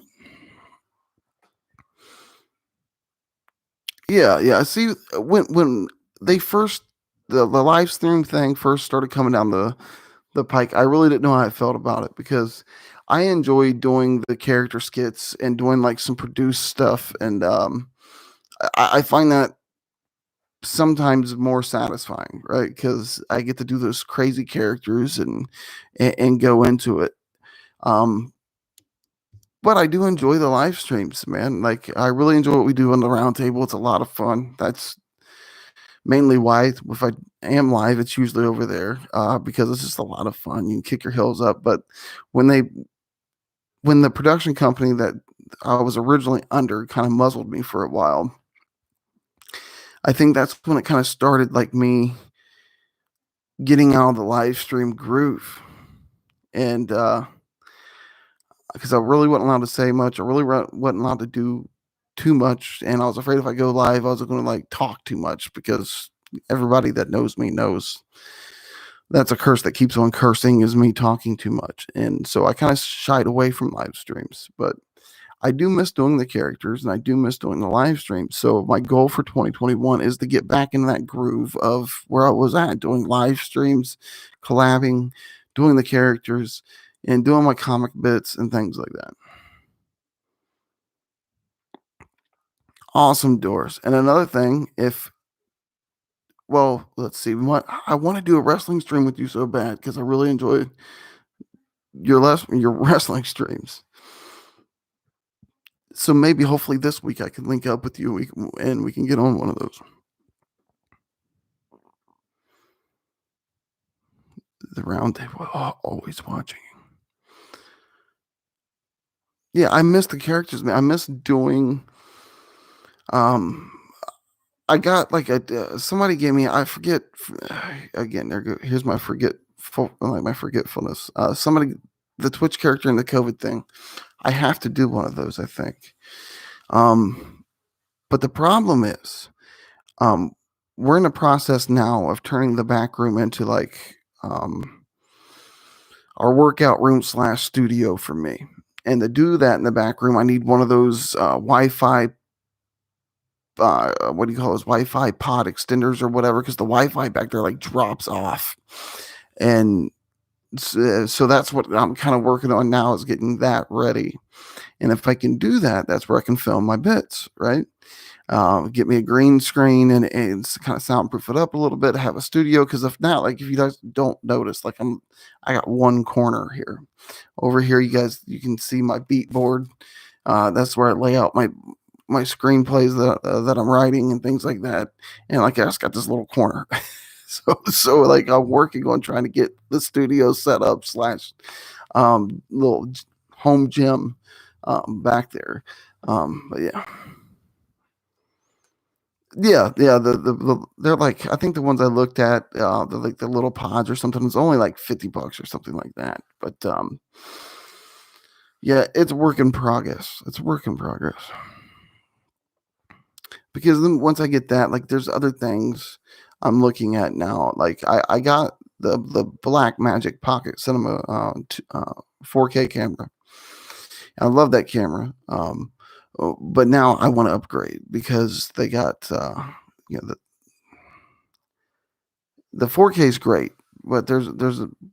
Yeah. See, when they first the live stream thing first started coming down the pike, I really didn't know how I felt about it because I enjoy doing the character skits and doing like some produced stuff, and I find that sometimes more satisfying, right? Because I get to do those crazy characters and go into it. Um, but I do enjoy the live streams, man. Like I really enjoy what we do on the round table. It's a lot of fun. That's mainly why if I am live, it's usually over there because it's just a lot of fun. You can kick your heels up. But when they when the production company that I was originally under kind of muzzled me for a while, I think that's when it kind of started like me getting out of the live stream groove. And because I really wasn't allowed to say much, I really wasn't allowed to do too much, and I was afraid if I go live, I was going to like talk too much because everybody that knows me knows that's a curse that keeps on cursing is me talking too much, and so I kind of shied away from live streams. But I do miss doing the characters, and I do miss doing the live streams. So my goal for 2021 is to get back in that groove of where I was at, doing live streams, collabing, doing the characters, and doing my comic bits and things like that. Awesome doors. And another thing, if well, let's see, what I want to do a wrestling stream with you so bad because I really enjoy your wrestling streams. So maybe hopefully this week I can link up with you and we can get on one of those. The round table, always watching. Yeah, I miss the characters, man. I miss doing. Um, I got like somebody gave me. I forget again. Here's my my forgetfulness. Somebody, the Twitch character in the COVID thing. I have to do one of those. I think. But the problem is, um, we're in the process now of turning the back room into like our workout room / studio for me. And to do that in the back room, I need one of those Wi-Fi. What do you call those Wi-Fi pod extenders or whatever? Because the Wi-Fi back there like drops off, and so that's what I'm kind of working on now is getting that ready. And if I can do that, that's where I can film my bits, right? Get me a green screen and kind of soundproof it up a little bit. Have a studio because if not, like if you guys don't notice, like I got one corner here. Over here, you can see my beat board. That's where I lay out my screenplays that I'm writing and things like that. And like I just got this little corner. So like I'm working on trying to get the studio set up / little home gym back there. But yeah. Yeah. They're like I think the ones I looked at, they're like the little pods or something. It's only like $50 or something like that. But yeah, it's work in progress. It's work in progress. Because then once I get that, like there's other things I'm looking at now. Like I got the Black Magic Pocket Cinema 4K camera. I love that camera. But now I want to upgrade because they got you know the 4K is great, but there's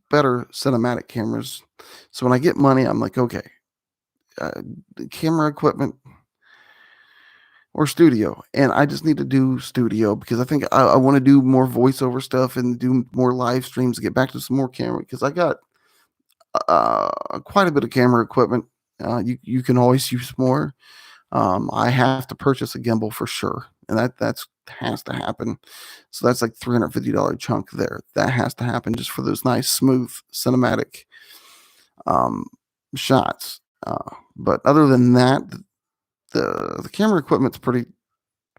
better cinematic cameras. So when I get money, I'm like, okay, the camera equipment or studio, and I just need to do studio because I think I want to do more voiceover stuff and do more live streams. Get back to some more camera because I got quite a bit of camera equipment. You can always use more. I have to purchase a gimbal for sure, and that's has to happen. So that's like $350 chunk there. That has to happen just for those nice, smooth, cinematic um, shots. But other than that, the camera equipment's pretty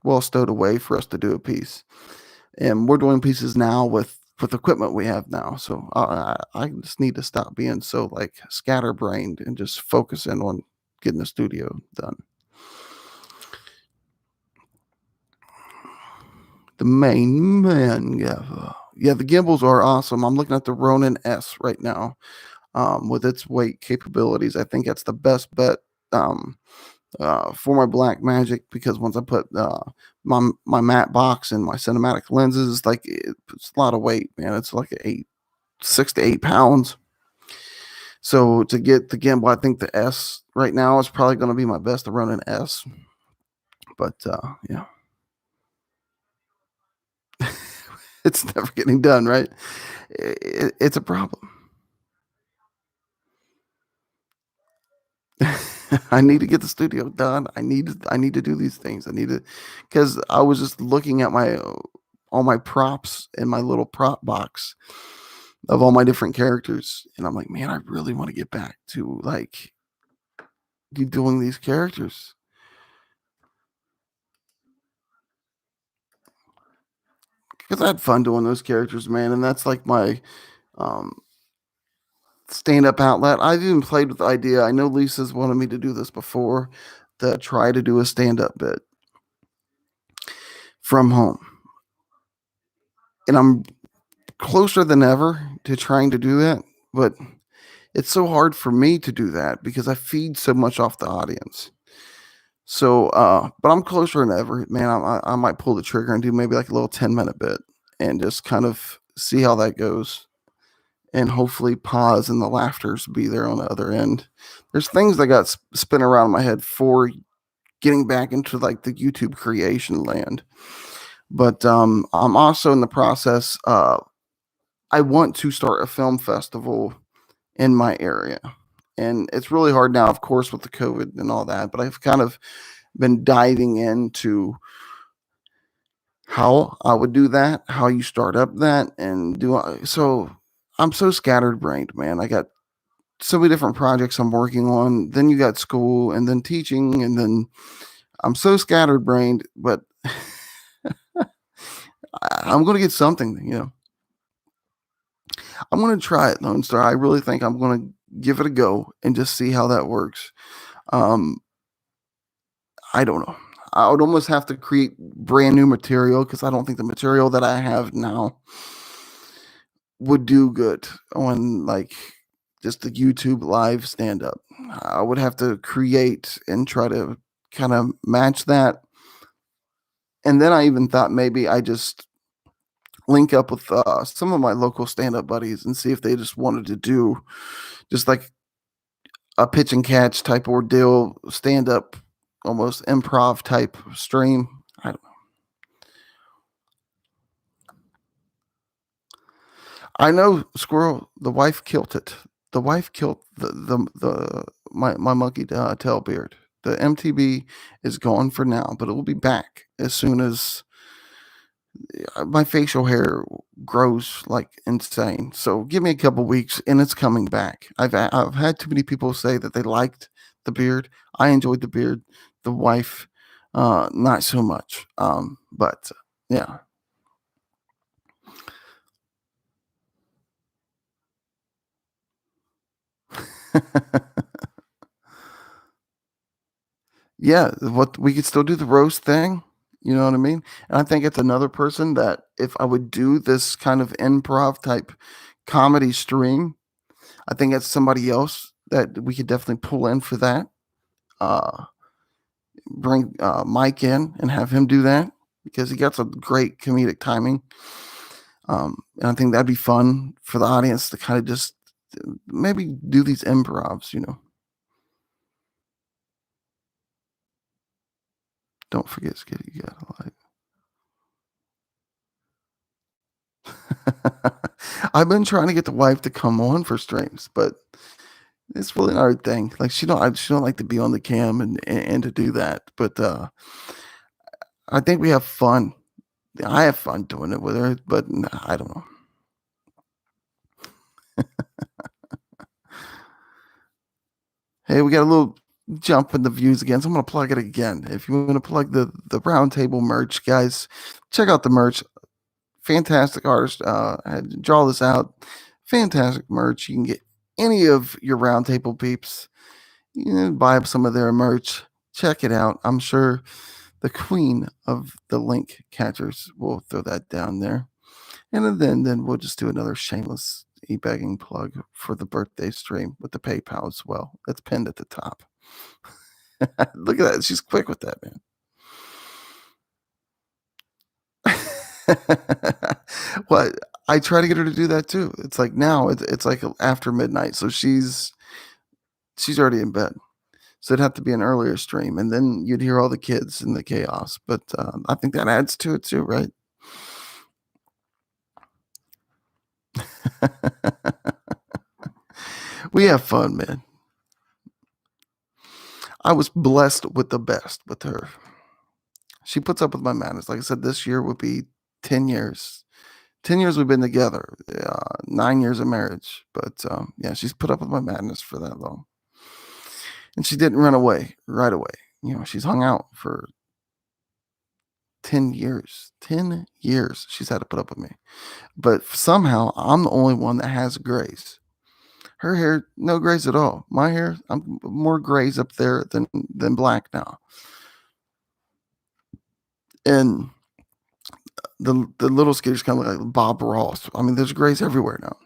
well stowed away for us to do a piece, and we're doing pieces now with equipment we have now. So I just need to stop being so like scatterbrained and just focus in on getting the studio done. The main man. Yeah, the gimbals are awesome. I'm looking at the Ronin S right now, with its weight capabilities. I think that's the best bet. Um, for my Black Magic, because once I put my matte box and my cinematic lenses, like it's a lot of weight, man. It's like 6 to 8 pounds. So to get the gimbal, I think the S right now is probably going to be my best to run an S. But yeah, it's never getting done, right? It's a problem. I need to get the studio done. I need to do these things. I need to, because I was just looking at my all my props in my little prop box of all my different characters, and I'm like, man, I really want to get back to like doing these characters. Because I had fun doing those characters, man, and that's like my um, stand-up outlet. I've even played with the idea. I know Lisa's wanted me to do this before, to try to do a stand-up bit from home, and I'm closer than ever to trying to do that, but it's so hard for me to do that because I feed so much off the audience. So, but I'm closer than ever, man. I might pull the trigger and do maybe like a little 10-minute bit and just kind of see how that goes, and hopefully pause and the laughters be there on the other end. There's things that got spin around in my head for getting back into like the YouTube creation land, but I'm also in the process. I want to start a film festival in my area. And it's really hard now, of course, with the COVID and all that, but I've kind of been diving into how I would do that, how you start up that, and so I'm so scattered brained, man. I got so many different projects I'm working on. Then you got school and then teaching, and then I'm so scattered brained, but I'm going to get something. I'm going to try it, Lone Star. I really think I'm going to give it a go and just see how that works. Um, I don't know. I would almost have to create brand new material because I don't think the material that I have now would do good on like just the YouTube live stand up. I would have to create and try to kind of match that. And then I even thought maybe I just link up with some of my local stand up buddies and see if they just wanted to do just like a pitch and catch type ordeal, stand up, almost improv type stream. I don't I know Squirrel. The wife killed it. The wife killed the my monkey tail beard. The MTB is gone for now, but it will be back as soon as my facial hair grows like insane. So give me a couple weeks, and it's coming back. I've had too many people say that they liked the beard. I enjoyed the beard. The wife, not so much. But yeah. Yeah, what we could still do the roast thing, you know what I mean? And I think it's another person that if I would do this kind of improv type comedy stream, I think it's somebody else that we could definitely pull in for that. Uh, bring Mike in and have him do that because he got some great comedic timing. And I think that'd be fun for the audience to kind of just maybe do these improvs. Don't forget, Skitty, you gotta like. I've been trying to get the wife to come on for streams, but it's really a hard thing. Like she don't like to be on the cam and to do that. But I think we have fun. I have fun doing it with her, but I don't know. Hey, we got a little jump in the views again, so I'm gonna plug it again. If you want to plug the roundtable merch, guys, check out the merch. Fantastic artist. I had to draw this out. Fantastic merch. You can get any of your roundtable peeps. Buy up some of their merch. Check it out. I'm sure the queen of the link catchers. We'll throw that down there. And then we'll just do another shameless e-begging plug for the birthday stream with the PayPal as well. That's pinned at the top. Look at that. She's quick with that, man. Well, I try to get her to do that too. It's like now it's like after midnight, so she's already in bed. So it'd have to be an earlier stream, and then you'd hear all the kids and the chaos. But I think that adds to it too, right? We have fun, man. I was blessed with the best with her. She puts up with my madness. Like I said, this year would be 10 years. 10 years we've been together, 9 years of marriage. But yeah, she's put up with my madness for that long. And she didn't run away right away. You know, she's hung out for 10 years. 10 years she's had to put up with me. But somehow I'm the only one that has grays. Her hair, no grays at all. My hair, I'm more grays up there than black now. And the little skater's kind of like Bob Ross. I mean, there's grays everywhere now.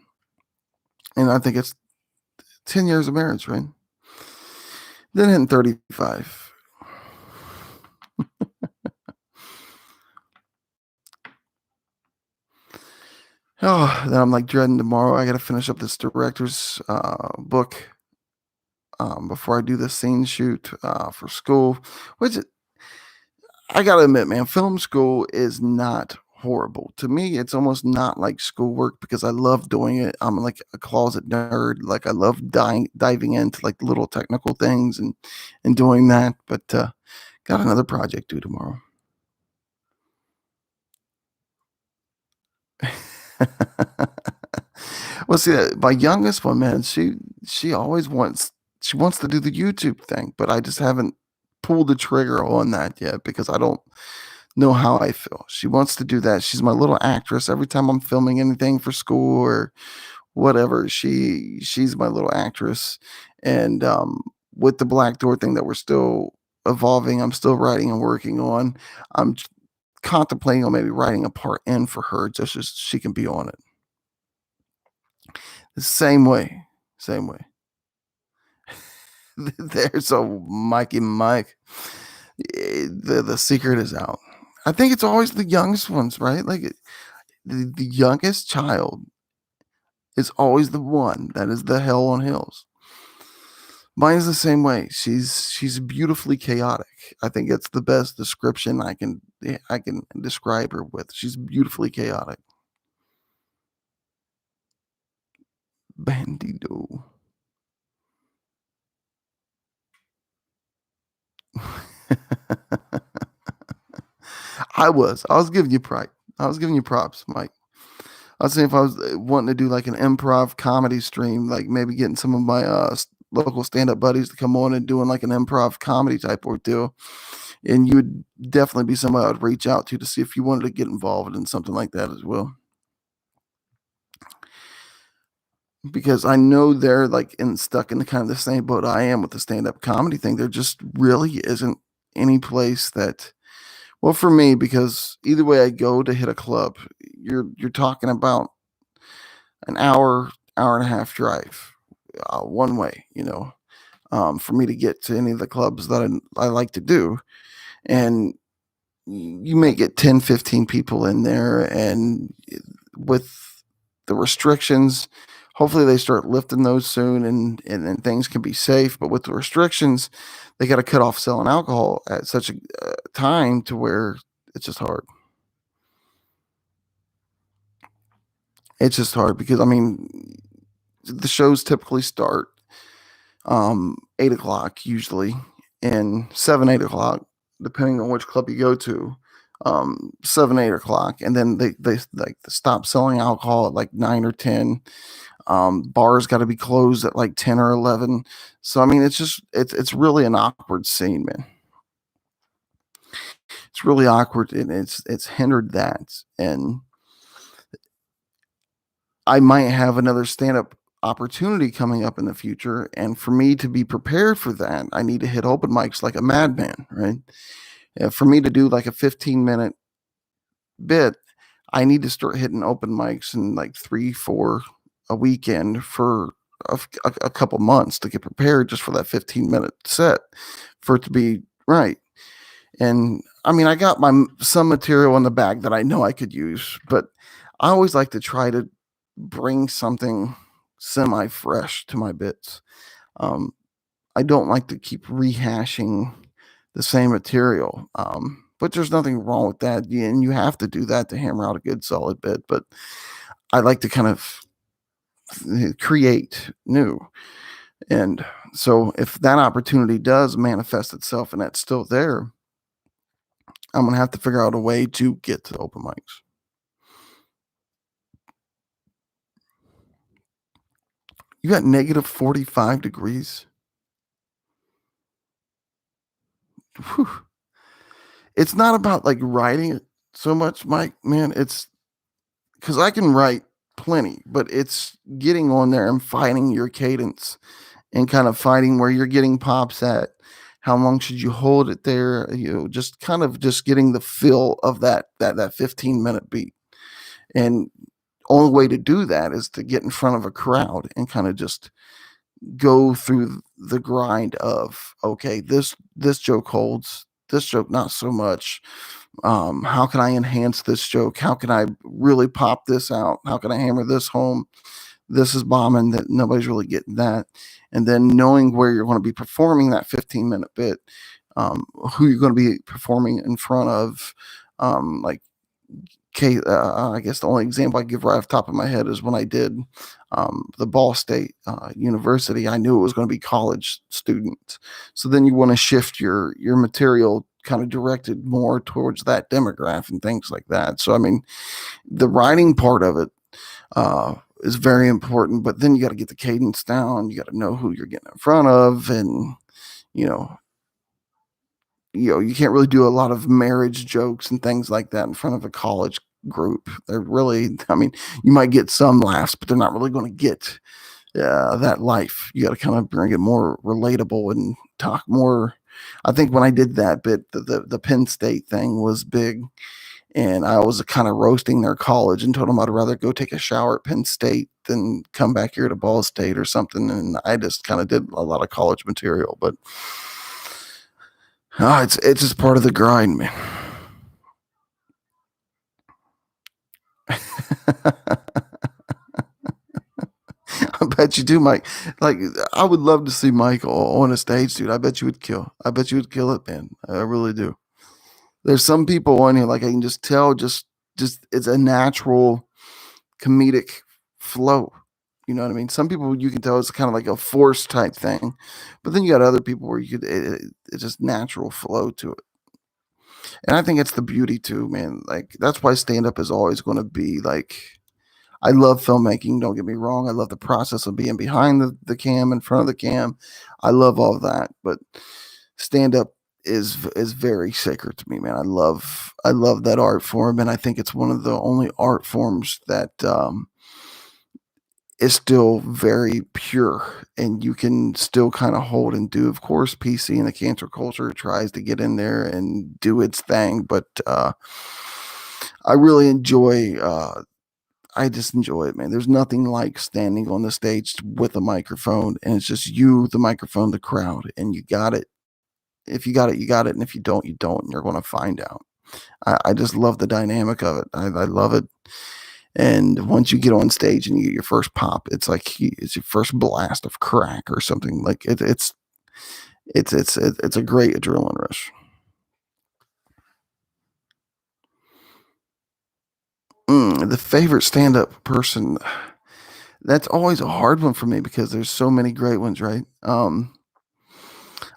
And I think it's 10 years of marriage, right? Then hitting 35. Oh, then I'm like dreading tomorrow. I got to finish up this director's book before I do the scene shoot for school, which I got to admit, man, film school is not horrible. To me, it's almost not like schoolwork because I love doing it. I'm like a closet nerd. Like I love diving into like little technical things and doing that. But got another project due tomorrow. Well, see, my youngest one, man, she always wants to do the YouTube thing, but I just haven't pulled the trigger on that yet because I don't know how I feel. She wants to do that. She's my little actress. Every time I'm filming anything for school or whatever, she's my little actress. And with the Black Door thing that we're still evolving, I'm still writing and working on. I'm contemplating on maybe writing a part in for her just so she can be on it. The same way. There's a Mikey Mike. The secret is out. I think it's always the youngest ones, right? Like the youngest child is always the one that is the hell on hills. Mine is the same way. She's beautifully chaotic. I think it's the best description I can describe her with. She's beautifully chaotic. Bandito. I was giving you pride. I was giving you props, Mike. I was saying if I was wanting to do like an improv comedy stream, like maybe getting some of my local stand-up buddies to come on and doing like an improv comedy type ordeal, and you would definitely be somebody I would reach out to see if you wanted to get involved in something like that as well. Because I know they're like stuck in the kind of the same boat I am with the stand-up comedy thing. There just really isn't any place that, well, for me, because either way I go to hit a club, you're talking about an hour and a half drive one way, for me to get to any of the clubs that I like to do. And you may get 10, 15 people in there, and with the restrictions, hopefully they start lifting those soon and things can be safe. But with the restrictions, they got to cut off selling alcohol at such a time to where it's just hard. It's just hard because, I mean, the shows typically start 8 o'clock usually, and 7, 8 o'clock, depending on which club you go to. 7, 8 o'clock, and then they like stop selling alcohol at like 9 or 10. Bars got to be closed at like 10 or 11. So I mean, it's really an awkward scene, man. It's really awkward, and it's hindered that. And I might have another stand-up opportunity coming up in the future, and for me to be prepared for that, I need to hit open mics like a madman, right? For me to do like a 15-minute bit, I need to start hitting open mics in like 3, 4 a weekend for a couple months to get prepared just for that 15-minute set for it to be right. And I mean, I got some material in the bag that I know I could use, but I always like to try to bring something semi fresh to my bits. Um, I don't like to keep rehashing the same material. But there's nothing wrong with that. And you have to do that to hammer out a good solid bit. But I like to kind of create new. And so if that opportunity does manifest itself and that's still there, I'm going to have to figure out a way to get to open mics. You got negative 45 degrees. Whew. It's not about like writing it so much, Mike, man. It's because I can write plenty, but it's getting on there and finding your cadence and kind of finding where you're getting pops at. How long should you hold it there? Just kind of just getting the feel of that 15-minute beat. And only way to do that is to get in front of a crowd and kind of just go through the grind of, okay, this joke holds, this joke not so much. How can I enhance this joke? How can I really pop this out? How can I hammer this home? This is bombing, that nobody's really getting that. And then knowing where you're going to be performing that 15-minute bit, who you're going to be performing in front of. Like, I guess the only example I give right off the top of my head is when I did the Ball State University. I knew it was going to be college students. So then you want to shift your material kind of directed more towards that demographic and things like that. So, I mean, the writing part of it is very important, but then you got to get the cadence down. You got to know who you're getting in front of, and you can't really do a lot of marriage jokes and things like that in front of a college group. They're really, I mean, you might get some laughs, but they're not really going to get that life. You got to kind of bring it more relatable and talk more. I think when I did that bit, the Penn State thing was big. And I was kind of roasting their college and told them I'd rather go take a shower at Penn State than come back here to Ball State or something. And I just kind of did a lot of college material, but it's just part of the grind, man. I bet you do, Mike. Like, I would love to see Mike on a stage, dude. I bet you would kill. I bet you would kill it, man. I really do. There's some people on here, like, I can just tell, just it's a natural comedic flow. You know what I mean? Some people you can tell it's kind of like a force type thing, but then you got other people where it's just natural flow to it. And I think it's the beauty too, man. Like, that's why stand up is always going to be like, I love filmmaking. Don't get me wrong. I love the process of being behind the cam, in front of the cam. I love all of that, but stand up is very sacred to me, man. I love that art form, and I think it's one of the only art forms that is still very pure, and you can still kind of hold and do. Of course, PC and the cancer culture tries to get in there and do its thing, but I really enjoy. I just enjoy it, man. There's nothing like standing on the stage with a microphone, and it's just you, the microphone, the crowd, and you got it. If you got it, you got it, and if you don't, you don't, and you're going to find out. I just love the dynamic of it. I love it. And once you get on stage and you get your first pop, it's like it's your first blast of crack or something. Like it's a great adrenaline rush. The favorite stand-up person, that's always a hard one for me because there's so many great ones, right?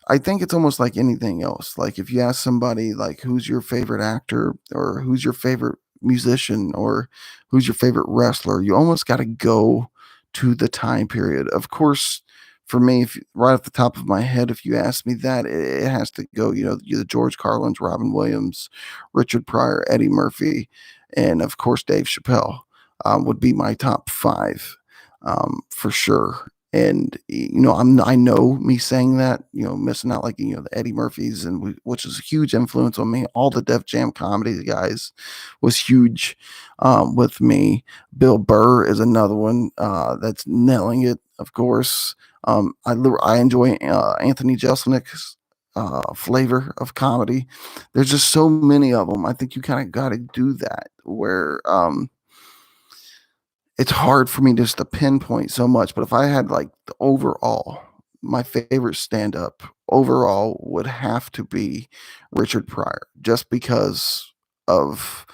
I think it's almost like anything else. Like, if you ask somebody, like, who's your favorite actor, or who's your favorite musician, or who's your favorite wrestler, you almost got to go to the time period. Of course, for me, if right off the top of my head, if you ask me that, it has to go, the George Carlins, Robin Williams, Richard Pryor, Eddie Murphy, and of course, Dave Chappelle would be my top five for sure. And I know me saying that, missing out, like, the Eddie Murphys, and which is a huge influence on me. All the Def Jam comedy guys was huge with me. Bill Burr is another one that's nailing it, of course. I enjoy Anthony Jeselnik's flavor of comedy. There's just so many of them. I think you kind of got to do that where it's hard for me just to pinpoint so much. But if I had, like, the overall, my favorite stand up overall would have to be Richard Pryor, just because of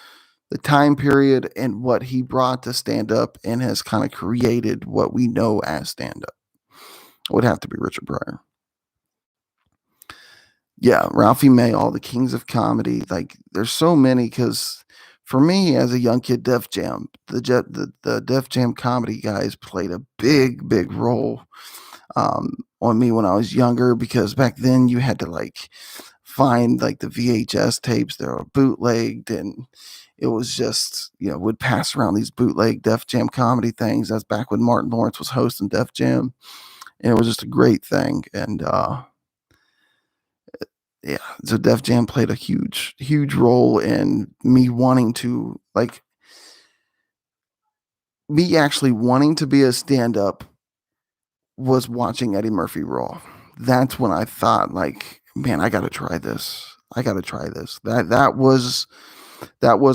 the time period and what he brought to stand up and has kind of created what we know as stand up. Would have to be Richard Pryor. Yeah, Ralphie May, all the kings of comedy. Like, there's so many, because for me as a young kid, Def Jam, the Def Jam comedy guys played a big role on me when I was younger, because back then you had to, like, find, like, the VHS tapes that were bootlegged, and it was just, would pass around these bootleg Def Jam comedy things. That's back when Martin Lawrence was hosting Def Jam, and it was just a great thing. And yeah, so Def Jam played a huge role in me wanting to, like, me actually wanting to be a stand-up was watching Eddie Murphy Raw. That's when I thought, like, man, I gotta try this. I gotta try this. That was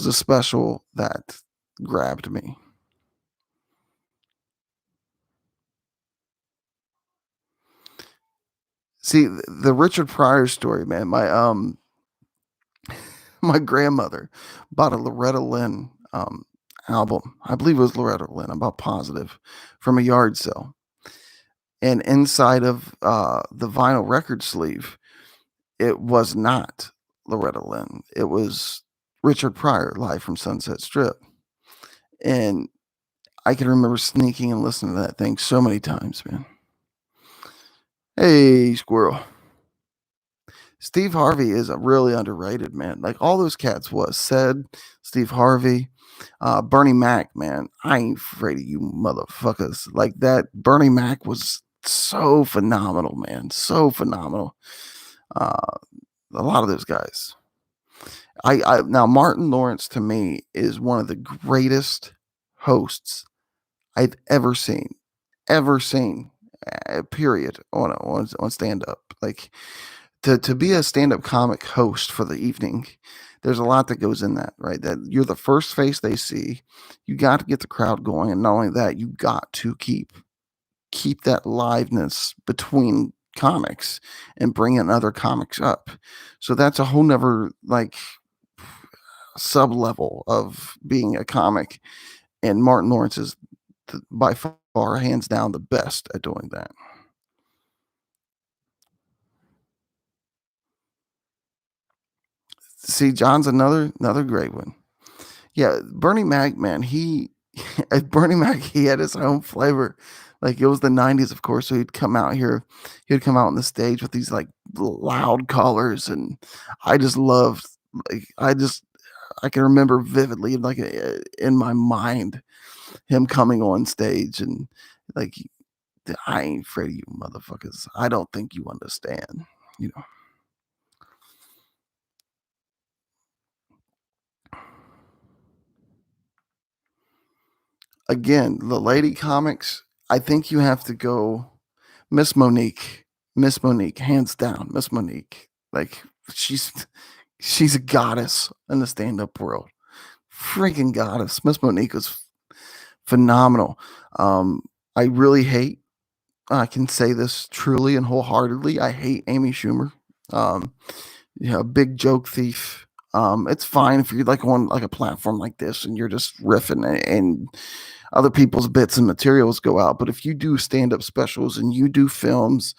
a special that grabbed me. See, the Richard Pryor story, man. My grandmother bought a Loretta Lynn album. I believe it was Loretta Lynn. I'm about positive, from a yard sale. And inside of the vinyl record sleeve, it was not Loretta Lynn. It was Richard Pryor, live from Sunset Strip. And I can remember sneaking and listening to that thing so many times, man. Hey, squirrel. Steve Harvey is a really underrated, man. Like, all those cats was said, Steve Harvey, Bernie Mac, man. I ain't afraid of you motherfuckers. Like, that Bernie Mac was so phenomenal, man. So phenomenal. Uh, a lot of those guys. I now, Martin Lawrence to me is one of the greatest hosts I've ever seen. Period, on stand up. Like, to be a stand up comic host for the evening, there's a lot that goes in that, right? That you're the first face they see. You got to get the crowd going, and not only that, you got to keep that liveness between comics and bringing other comics up. So that's a whole nother, like, sub level of being a comic, and Martin Lawrence is by far, hands down, the best at doing that. See, John's another great one. Yeah, Bernie Mac, man, he Bernie Mac, he had his own flavor. Like, it was the 90s, of course, so he'd come out on the stage with these, like, loud colors, and I just loved, like, I can remember vividly, like, in my mind, him coming on stage and, like, I ain't afraid of you motherfuckers. I don't think you understand, you know. Again, the lady comics, I think you have to go Miss Monique. Miss Monique, hands down, Miss Monique. Like, she's she's a goddess in the stand-up world. Freaking goddess. Miss Monique was phenomenal. I really hate, I can say this truly and wholeheartedly, I hate Amy Schumer. Um, big joke thief. It's fine if you're, like, on, like, a platform like this and you're just riffing, and other people's bits and materials go out. But if you do stand-up specials and you do films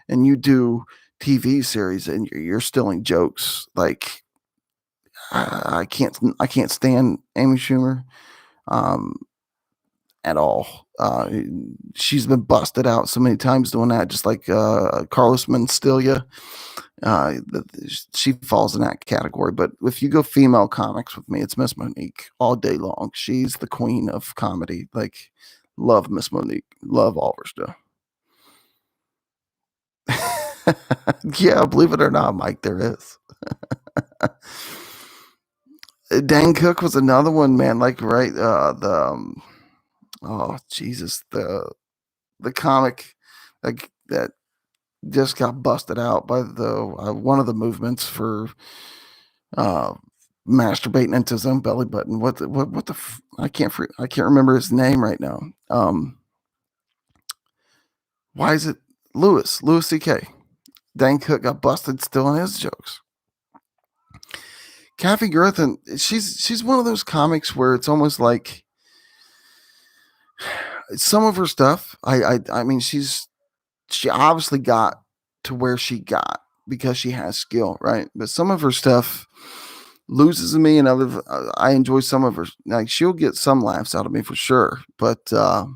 and you do TV series and you're stealing jokes, like, I can't stand Amy Schumer um, at all. She's been busted out so many times doing that, just like Carlos Mencia. She falls in that category. But if you go female comics with me, it's Miss Monique all day long. She's the queen of comedy. Like, love Miss Monique. Love all her stuff. Yeah, believe it or not, Mike, there is. Dane Cook was another one, man. Like, right, oh Jesus, the comic like that just got busted out by the one of the movements for uh masturbating into his own belly button. What the I can't remember his name right now. Why is it Louis C.K. Dane Cook got busted still in his jokes. Kathy Griffin, she's one of those comics where it's almost like some of her stuff. I mean, she obviously got to where she got because she has skill, right? But some of her stuff loses me, and other I enjoy some of her. Like she'll get some laughs out of me for sure, but I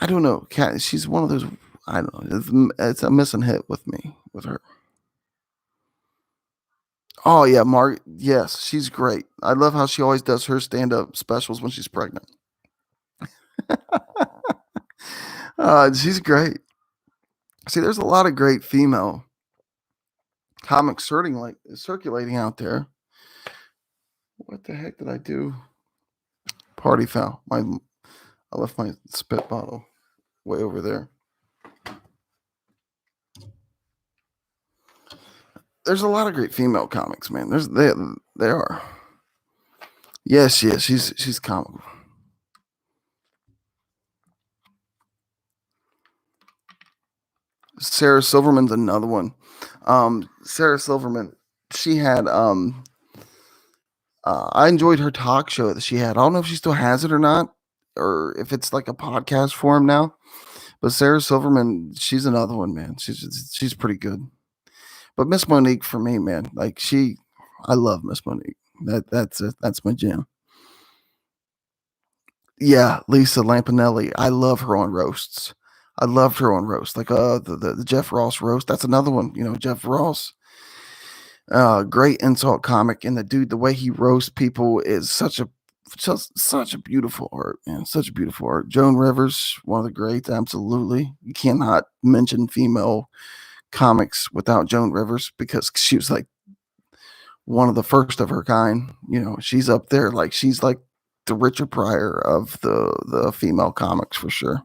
don't know. Cat, she's one of those. I don't know. It's a missing hit with me with her. Oh yeah, Mark. Yes, she's great. I love how she always does her stand-up specials when she's pregnant. She's great. See, there's a lot of great female comics circulating out there. What the heck did I do? Party foul. I left my spit bottle way over there. There's a lot of great female comics, man. They are. Yes, she's comical. Sarah Silverman's another one. Sarah Silverman, she had I enjoyed her talk show that she had. I don't know if she still has it or not, or if it's like a podcast form now. But Sarah Silverman, she's another one, man. She's pretty good. But Miss Monique for me, man, like I love Miss Monique. That's it. That's my jam. Yeah, Lisa Lampanelli. I love her on roasts. I loved her on roast, like the Jeff Ross roast. That's another one. You know, Jeff Ross, great insult comic, and the dude, the way he roasts people is such a beautiful art, man. Such a beautiful art. Joan Rivers, one of the greats, absolutely. You cannot mention female comics without Joan Rivers because she was like one of the first of her kind. You know, she's up there, like she's like the Richard Pryor of the female comics for sure.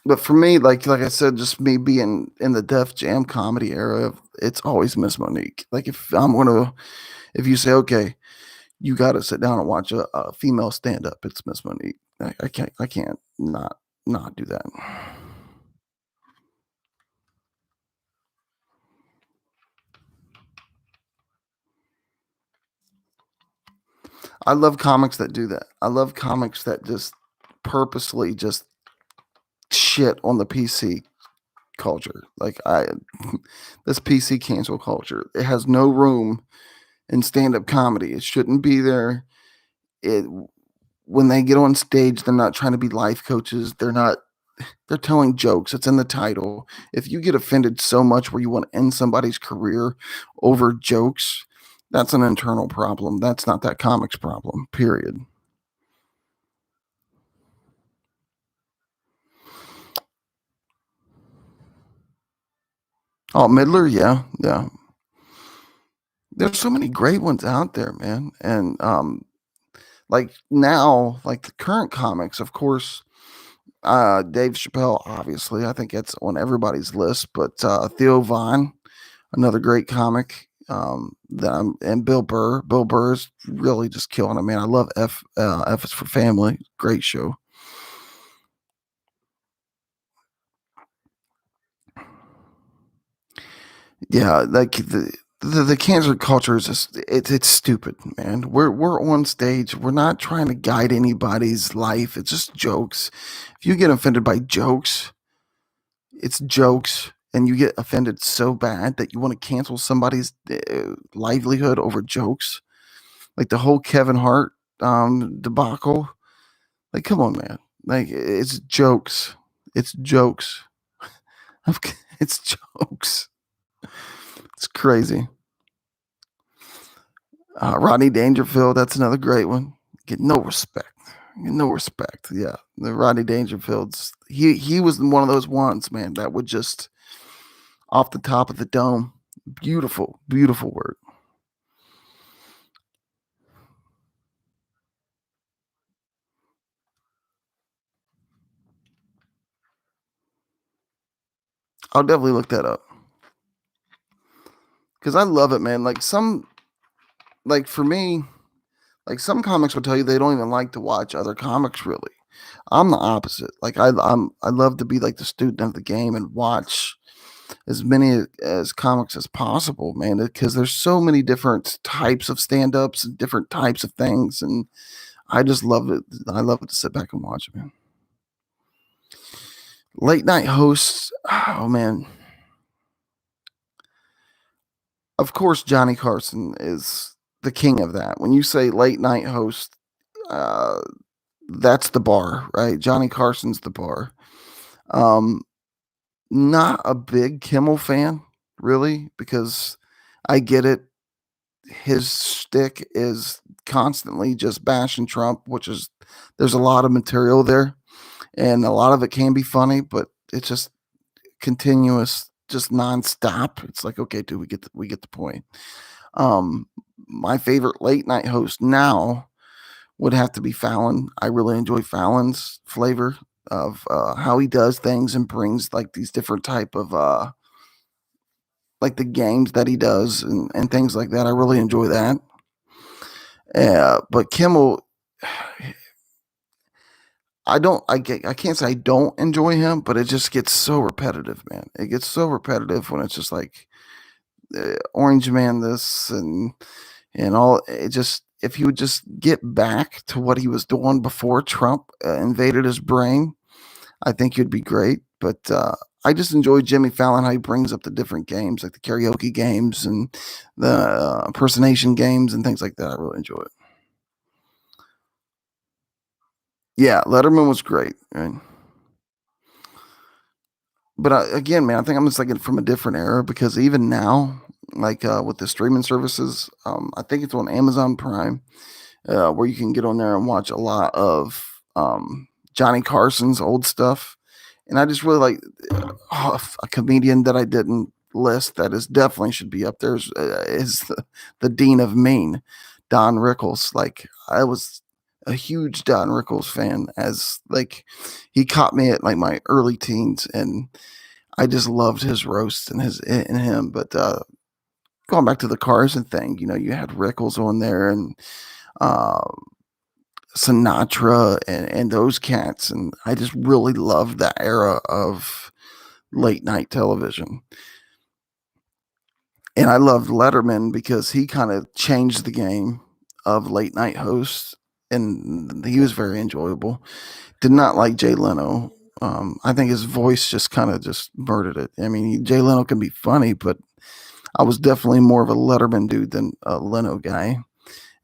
But for me, like I said, just me being in the Def Jam comedy era, it's always Miss Monique. Like if you say, okay, you got to sit down and watch a female stand up, it's Miss Monique. I can't not do that. I love comics that do that. I love comics that just purposely just shit on the PC culture. Like this PC cancel culture. It has no room in stand-up comedy. It shouldn't be there. It when they get on stage, they're not trying to be life coaches. They're telling jokes. It's in the title. If you get offended so much where you want to end somebody's career over jokes, that's an internal problem. That's not that comic's problem. Period. Oh, Midler, yeah, yeah. There's so many great ones out there, man. And like now, like the current comics, of course, Dave Chappelle, obviously, I think it's on everybody's list. But Theo Vaughn, another great comic. And Bill Burr. Bill Burr is really just killing it, man. I love F is for Family. Great show. Yeah, like the cancer culture is just it's stupid, man. We're on stage. We're not trying to guide anybody's life. It's just jokes. If you get offended by jokes, it's jokes, and you get offended so bad that you want to cancel somebody's livelihood over jokes, like the whole Kevin Hart debacle. Like, come on, man. Like, it's jokes. It's jokes. It's jokes. It's crazy. Rodney Dangerfield, that's another great one. Get no respect. No respect. Yeah, the Rodney Dangerfields. He was one of those ones, man, that would just off the top of the dome. Beautiful, beautiful work. I'll definitely look that up because I love it, man. Like for me, like some comics will tell you they don't even like to watch other comics. Really, I'm the opposite. Like I love to be like the student of the game and watch as many as comics as possible, man. Because there's so many different types of stand-ups and different types of things, and I just love it. I love it to sit back and watch it, man. Late night hosts. Oh man, of course Johnny Carson is the king of that. When you say late night host, uh, that's the bar, right? Johnny Carson's the bar. Um, Not a big Kimmel fan, really, because I get it. His stick is constantly just bashing Trump, which is there's a lot of material there, and a lot of it can be funny, but it's just continuous, just nonstop. It's like, okay, dude, we get the point. Um, my favorite late night host now would have to be Fallon. I really enjoy Fallon's flavor of how he does things and brings like these different type of like the games that he does and things like that. I really enjoy that. But Kimmel, I can't say I don't enjoy him, but it just gets so repetitive, man. It gets so repetitive when it's just like Orange Man this and all. It just if he would just get back to what he was doing before Trump invaded his brain, I think he'd be great. But I just enjoy Jimmy Fallon how he brings up the different games, like the karaoke games and the impersonation games and things like that. I really enjoy it. Yeah, Letterman was great. Right? But again, man, I think I'm just like from a different era because even now, like with the streaming services, I think it's on Amazon Prime, where you can get on there and watch a lot of Johnny Carson's old stuff. And I just really like a comedian that I didn't list that is definitely should be up there is the Dean of Mean, Don Rickles. Like I was a huge Don Rickles fan as like he caught me at like my early teens and I just loved his roast and his and him. But going back to the Carson thing, you know, you had Rickles on there and uh, Sinatra and those cats, and I just really loved that era of late night television. And I loved Letterman because he kind of changed the game of late night hosts, and he was very enjoyable. Did not like Jay Leno. I think his voice just kind of just murdered it. I mean, Jay Leno can be funny, but I was definitely more of a Letterman dude than a Leno guy,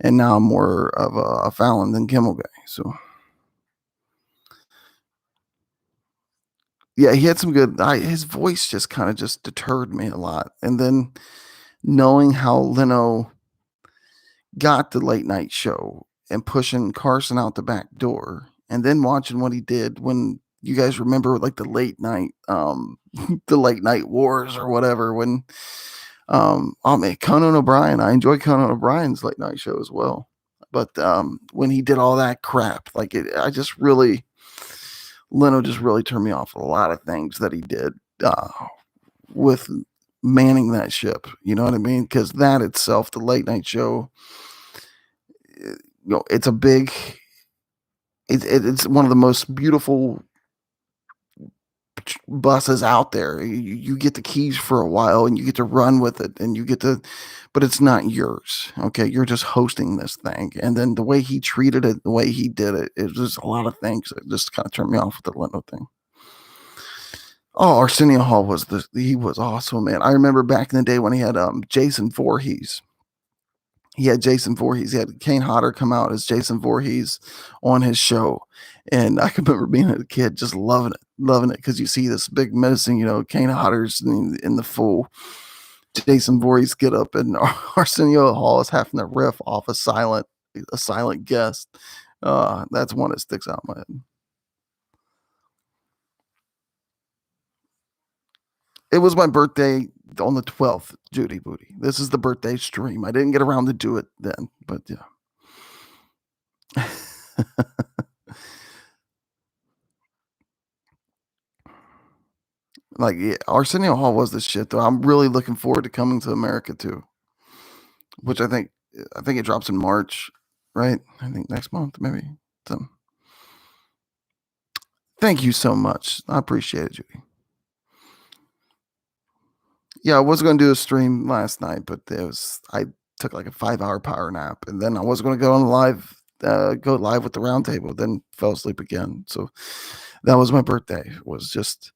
and now I'm more of a Fallon than Kimmel guy. So yeah, he had some good. His voice just kind of just deterred me a lot, and then knowing how Leno got the late night show and pushing Carson out the back door, and then watching what he did when you guys remember like the late night, the late night wars or whatever. When oh man, Conan O'Brien, I enjoy Conan O'Brien's late night show as well. But when he did all that crap, like I just really Leno just really turned me off a lot of things that he did with manning that ship. You know what I mean? Because that itself, the late night show, you know, it's a big. It's one of the most beautiful buses out there. You get the keys for a while and you get to run with it and you get to, but it's not yours. Okay. You're just hosting this thing. And then the way he treated it, the way he did it, it was just a lot of things that just kind of turned me off with the Leno thing. Oh, Arsenio Hall he was awesome, man. I remember back in the day when he had Jason Voorhees. He had Jason Voorhees. He had Kane Hodder come out as Jason Voorhees on his show. And I can remember being a kid just loving it because you see this big menacing, you know, Kane Hodder's in the full Jason Voorhees get up and Arsenio Hall is having to riff off a silent guest. That's one that sticks out in my head. It was my birthday on the 12th, Judy Booty. This is the birthday stream. I didn't get around to do it then, but yeah. Like, yeah, Arsenio Hall was the shit, though. I'm really looking forward to coming to America too, which I think it drops in March, right? I think next month, maybe. So, thank you so much. I appreciate it, Judy. Yeah, I was going to do a stream last night, but I took like a 5-hour power nap, and then I was going to go live with the roundtable, then fell asleep again. So that was my birthday. It was just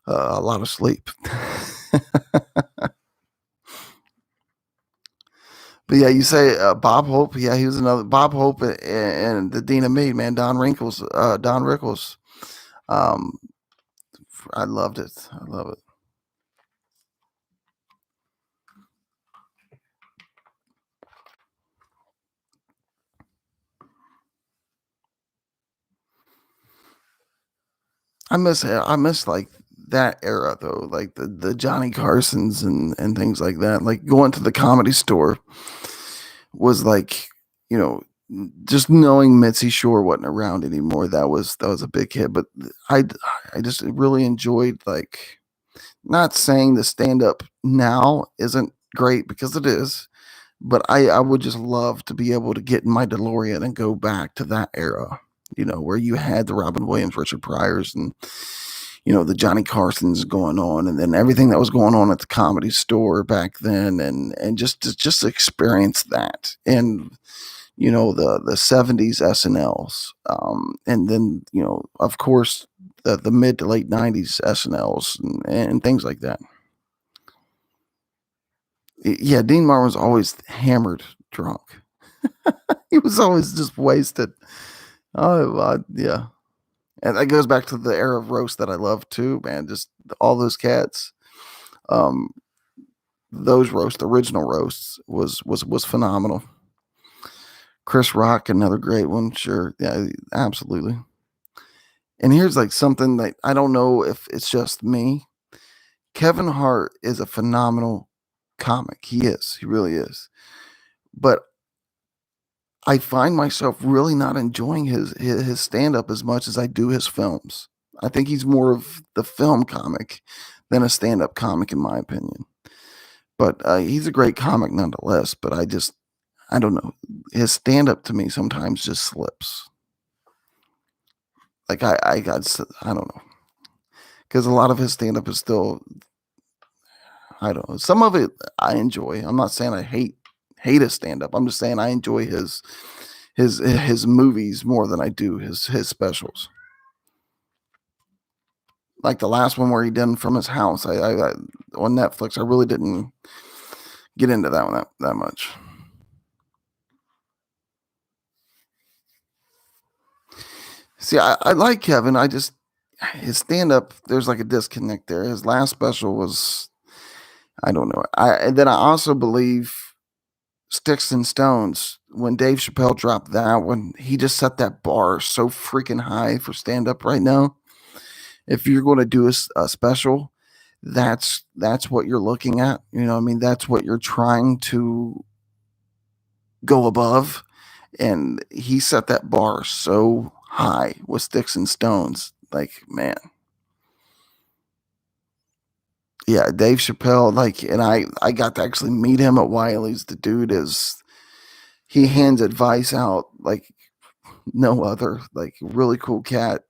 a lot of sleep. But yeah, you say Bob Hope. Yeah, he was another Bob Hope and the Dean of Mead, man. Don Rickles. I loved it. I love it. I miss like that era though, like the Johnny Carsons and things like that. Like going to the Comedy Store was like, you know, just knowing Mitzi Shore wasn't around anymore. That was a big hit. But I just really enjoyed, like, not saying the stand up now isn't great, because it is, but I would just love to be able to get in my DeLorean and go back to that era, where you had the Robin Williams, Richard Pryors, and the Johnny Carsons going on, and then everything that was going on at the Comedy Store back then, and just experience that, and the 70s SNLs, and then of course the mid to late 90s SNLs and things like that. Yeah, Dean Martin was always hammered drunk. He was always just wasted. Oh, yeah. And that goes back to the era of roast that I love too, man. Just all those cats. Um, those original roasts was phenomenal. Chris Rock, another great one. Sure. Yeah, absolutely. And here's like something that I don't know if it's just me. Kevin Hart is a phenomenal comic. He is. He really is. But I find myself really not enjoying his stand up as much as I do his films. I think he's more of the film comic than a stand up comic, in my opinion. But he's a great comic nonetheless. But I don't know. His stand up to me sometimes just slips. Like I don't know, because a lot of his stand up is still, I don't know. Some of it I enjoy. I'm not saying I hate his stand up. I'm just saying I enjoy his movies more than I do his specials. Like the last one where he did from his house, I on Netflix. I really didn't get into that one that much. See, I like Kevin. His stand up, there's like a disconnect there. His last special was, I don't know. And then I also believe Sticks and Stones, when Dave Chappelle dropped that one, he just set that bar so freaking high for stand up right now. If you're going to do a special, that's what you're looking at. I mean, that's what you're trying to go above. And he set that bar so high with Sticks and Stones. Like, man. Yeah, Dave Chappelle, like, and I got to actually meet him at Wiley's. The dude he hands advice out like no other, like, really cool cat.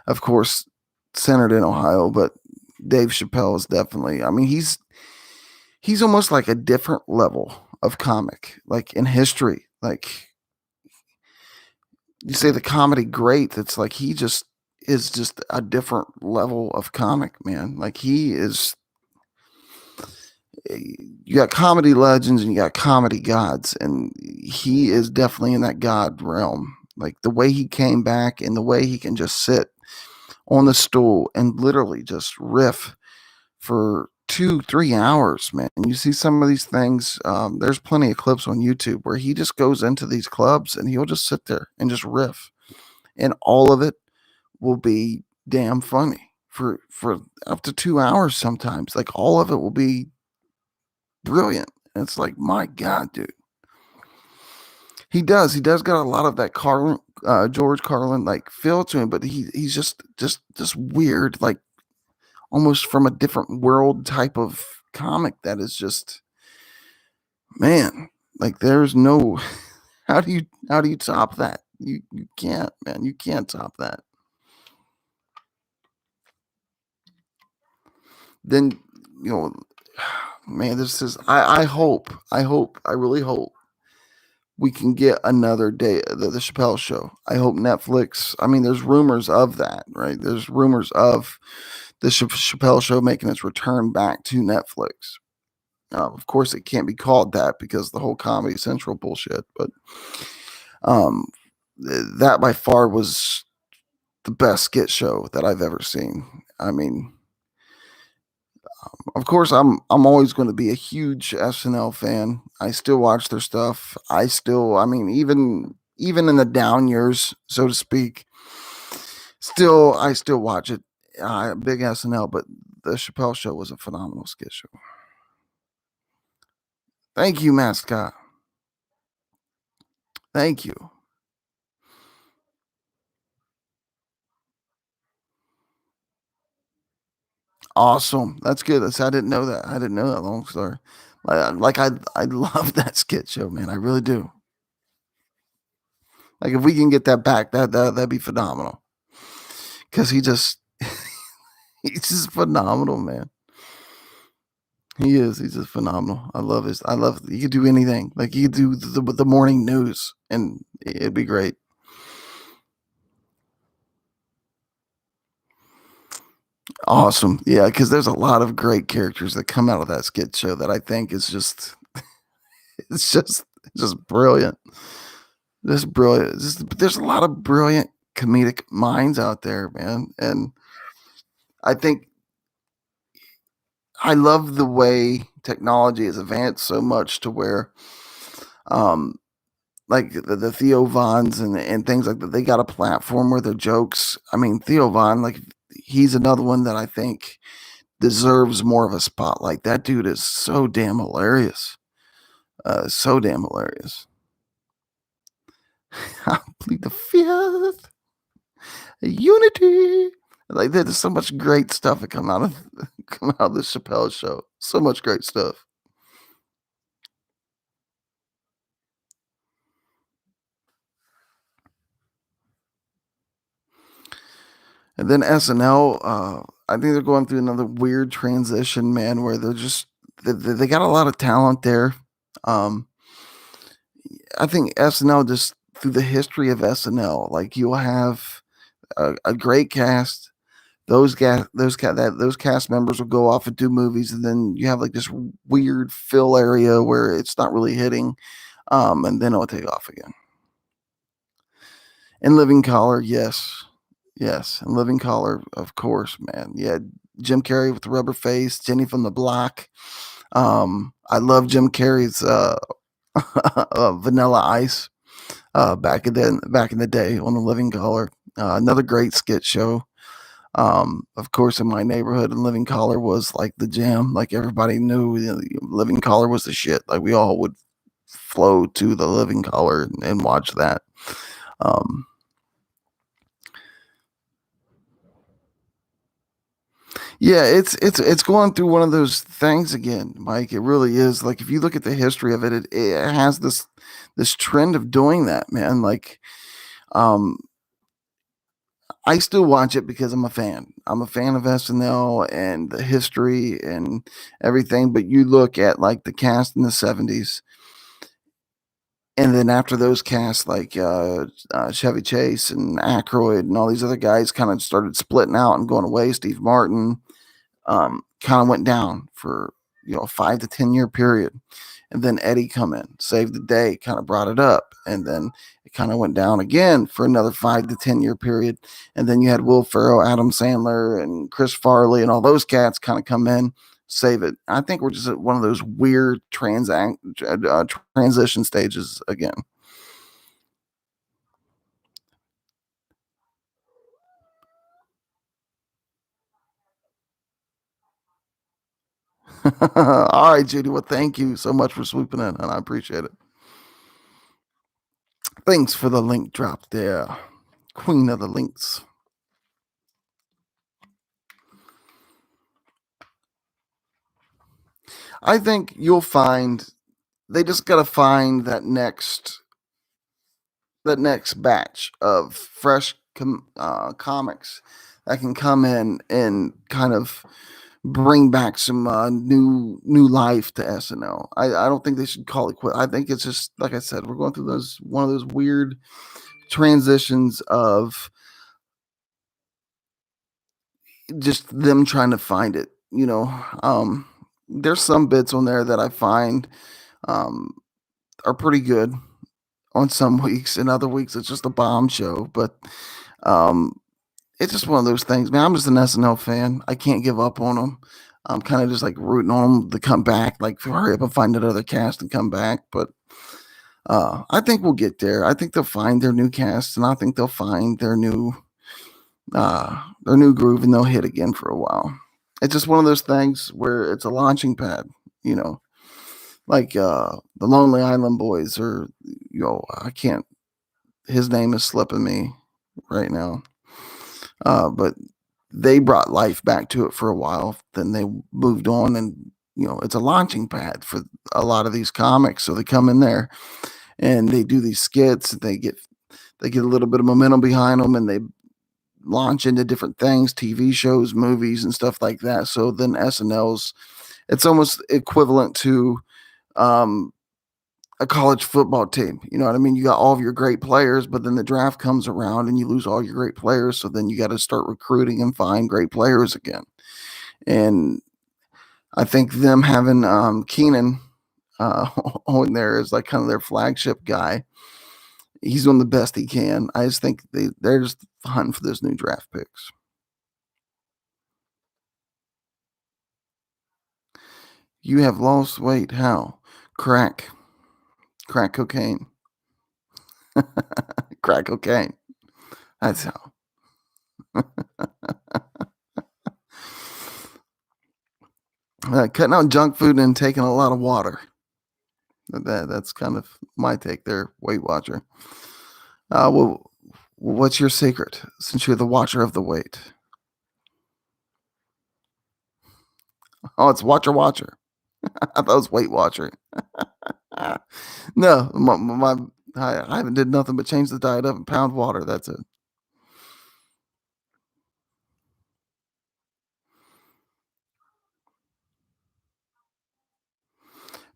Of course, centered in Ohio, but Dave Chappelle is definitely, I mean, he's almost like a different level of comic, like in history. Like, you say the comedy great, it's like he just is just a different level of comic, man. Like, he is, you got comedy legends and you got comedy gods, and he is definitely in that god realm. Like, the way he came back and the way he can just sit on the stool and literally just riff for 2-3 hours, man. You see some of these things. There's plenty of clips on YouTube where he just goes into these clubs and he'll just sit there and just riff, and all of it will be damn funny for up to 2 hours sometimes. Like all of it will be brilliant. And it's like, my God, dude. He does. He does got a lot of that Carlin, George Carlin like feel to him, but he's just weird, like almost from a different world type of comic that is just, man, like there's no how do you top that? You can't, man. You can't top that. Then, you know, man, this is I really hope we can get another day the Chappelle show. I hope Netflix, I mean, there's rumors of that, right? There's rumors of the Chappelle show making its return back to Netflix. Of course, it can't be called that because the whole Comedy Central bullshit, but um, that by far was the best skit show that I've ever seen. I mean, of course, I'm always going to be a huge SNL fan. I still watch their stuff. I mean, even in the down years, so to speak, I still watch it. Big SNL, but the Chappelle show was a phenomenal skit show. Thank you, mascot. Thank you. Awesome. That's good. I didn't know that. I didn't know that long story. I love that skit show, man. I really do. Like if we can get that back, that'd be phenomenal. Cause he's just phenomenal, man. He is. He's just phenomenal. I love he could do anything. Like he could do the morning news and it'd be great. Awesome. Yeah, because there's a lot of great characters that come out of that skit show that I think is just it's just brilliant. Just brilliant. There's a lot of brilliant comedic minds out there, man. And I think I love the way technology has advanced so much to where um like the Theo Vons and things like that, they got a platform where their jokes. I mean, Theo Von, like he's another one that I think deserves more of a spotlight. That dude is so damn hilarious. So damn hilarious. I plead the fifth. Unity. Like there's so much great stuff that come out of the Chappelle show. So much great stuff. And then SNL, I think they're going through another weird transition, man, where they got a lot of talent there. Um, I think SNL just through the history of SNL, like you'll have a great cast. Those cast members will go off and do movies, and then you have like this weird fill area where it's not really hitting, and then it'll take off again. And Living Color, yes, yes, and Living Color, of course, man. Yeah, Jim Carrey with the rubber face, Jenny from the Block. I love Jim Carrey's Vanilla Ice back in the day on the Living Color. Another great skit show. Of course, in my neighborhood, and Living Color was like the jam. Like everybody knew, Living Color was the shit. Like we all would flow to the Living Color and watch that. Um, yeah, it's going through one of those things again, Mike. It really is. Like if you look at the history of it, it has this trend of doing that, man. Like um I still watch it because I'm a fan. I'm a fan of SNL and the history and everything. But you look at like the cast in the '70s, and then after those casts, like Chevy Chase and Aykroyd and all these other guys, kind of started splitting out and going away. Steve Martin kind of went down for a 5 to 10 year period, and then Eddie come in, saved the day, kind of brought it up, and then it kind of went down again for another 5 to 10 year period, and then you had Will Ferrell, Adam Sandler, and Chris Farley, and all those cats kind of come in save it. I think we're just at one of those weird transition stages again. All right, Judy. Well, thank you so much for swooping in, and I appreciate it. Thanks for the link drop there, Queen of the Links. I think you'll find they just got to find that next batch of fresh comics that can come in and kind of bring back some new life to SNL. I don't think they should call it quit. I think it's just like I said, we're going through one of those weird transitions of just them trying to find it. There's some bits on there that I find um, are pretty good on some weeks, and other weeks it's just a bomb show. But um, it's just one of those things, man. I'm just an SNL fan. I can't give up on them. I'm kind of just like rooting on them to come back, like hurry up and find another cast and come back. But I think we'll get there. I think they'll find their new cast, and I think they'll find their new groove, and they'll hit again for a while. It's just one of those things where it's a launching pad, you know, like the Lonely Island Boys, or I can't. His name is slipping me right now. But they brought life back to it for a while. Then they moved on, and it's a launching pad for a lot of these comics. So they come in there and they do these skits. They get a little bit of momentum behind them, and they launch into different things, TV shows, movies, and stuff like that. So then it's almost equivalent to um, a college football team. You know what I mean? You got all of your great players, but then the draft comes around and you lose all your great players. So then you got to start recruiting and find great players again. And I think them having Keenan on there is like kind of their flagship guy. He's doing the best he can. I just think they're just hunting for those new draft picks. You have lost weight. How? Crack cocaine. Crack cocaine. That's how. Cutting out junk food and taking a lot of water. That's kind of my take there, Weight Watcher. Well, what's your secret since you're the watcher of the weight? Oh, it's Watcher. I thought it was Weight Watcher. No, I haven't did nothing but change the diet up and pound water. That's it.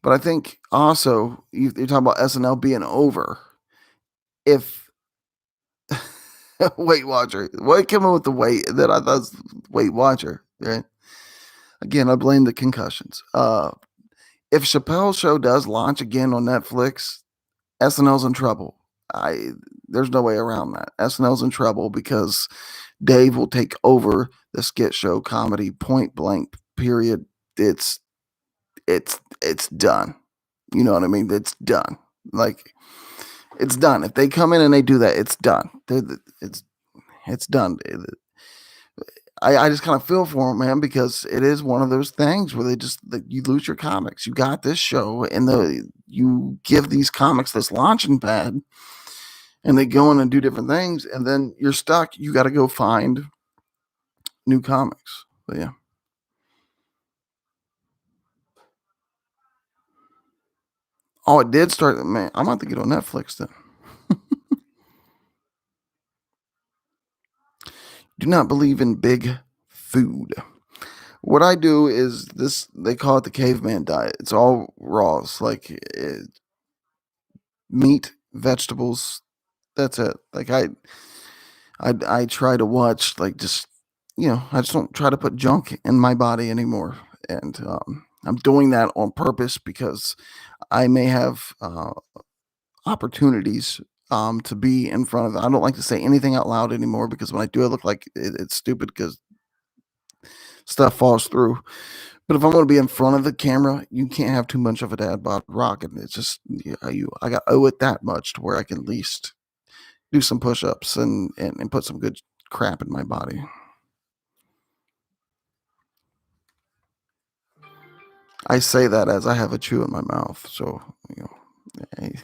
But I think also you're talking about SNL being over. If Weight Watcher, what came up with the weight that I thought was Weight Watcher, right? Again, I blame the concussions. If Chappelle's Show does launch again on Netflix, SNL's in trouble. There's no way around that. SNL's in trouble because Dave will take over the skit show comedy point blank. Period. It's done. You know what I mean? It's done. Like it's done. If they come in and they do that, it's done. It's done. I just kind of feel for them, man, because it is one of those things where you lose your comics. You got this show, and you give these comics this launching pad, and they go in and do different things, and then you're stuck. You got to go find new comics. But yeah. Oh, it did start. Man, I'm about to get on Netflix then. Do not believe in big food. What I do is this. They call it the caveman diet. It's all raw. It's like meat, vegetables. That's it. Like I try to watch like just I just don't try to put junk in my body anymore, and I'm doing that on purpose because I may have opportunities to be in front of. I don't like to say anything out loud anymore because when I do, I look like it's stupid because stuff falls through. But if I'm going to be in front of the camera, you can't have too much of a dad bod rocking. It's just I got owe it that much to where I can at least do some push-ups and put some good crap in my body. I say that as I have a chew in my mouth, so hey.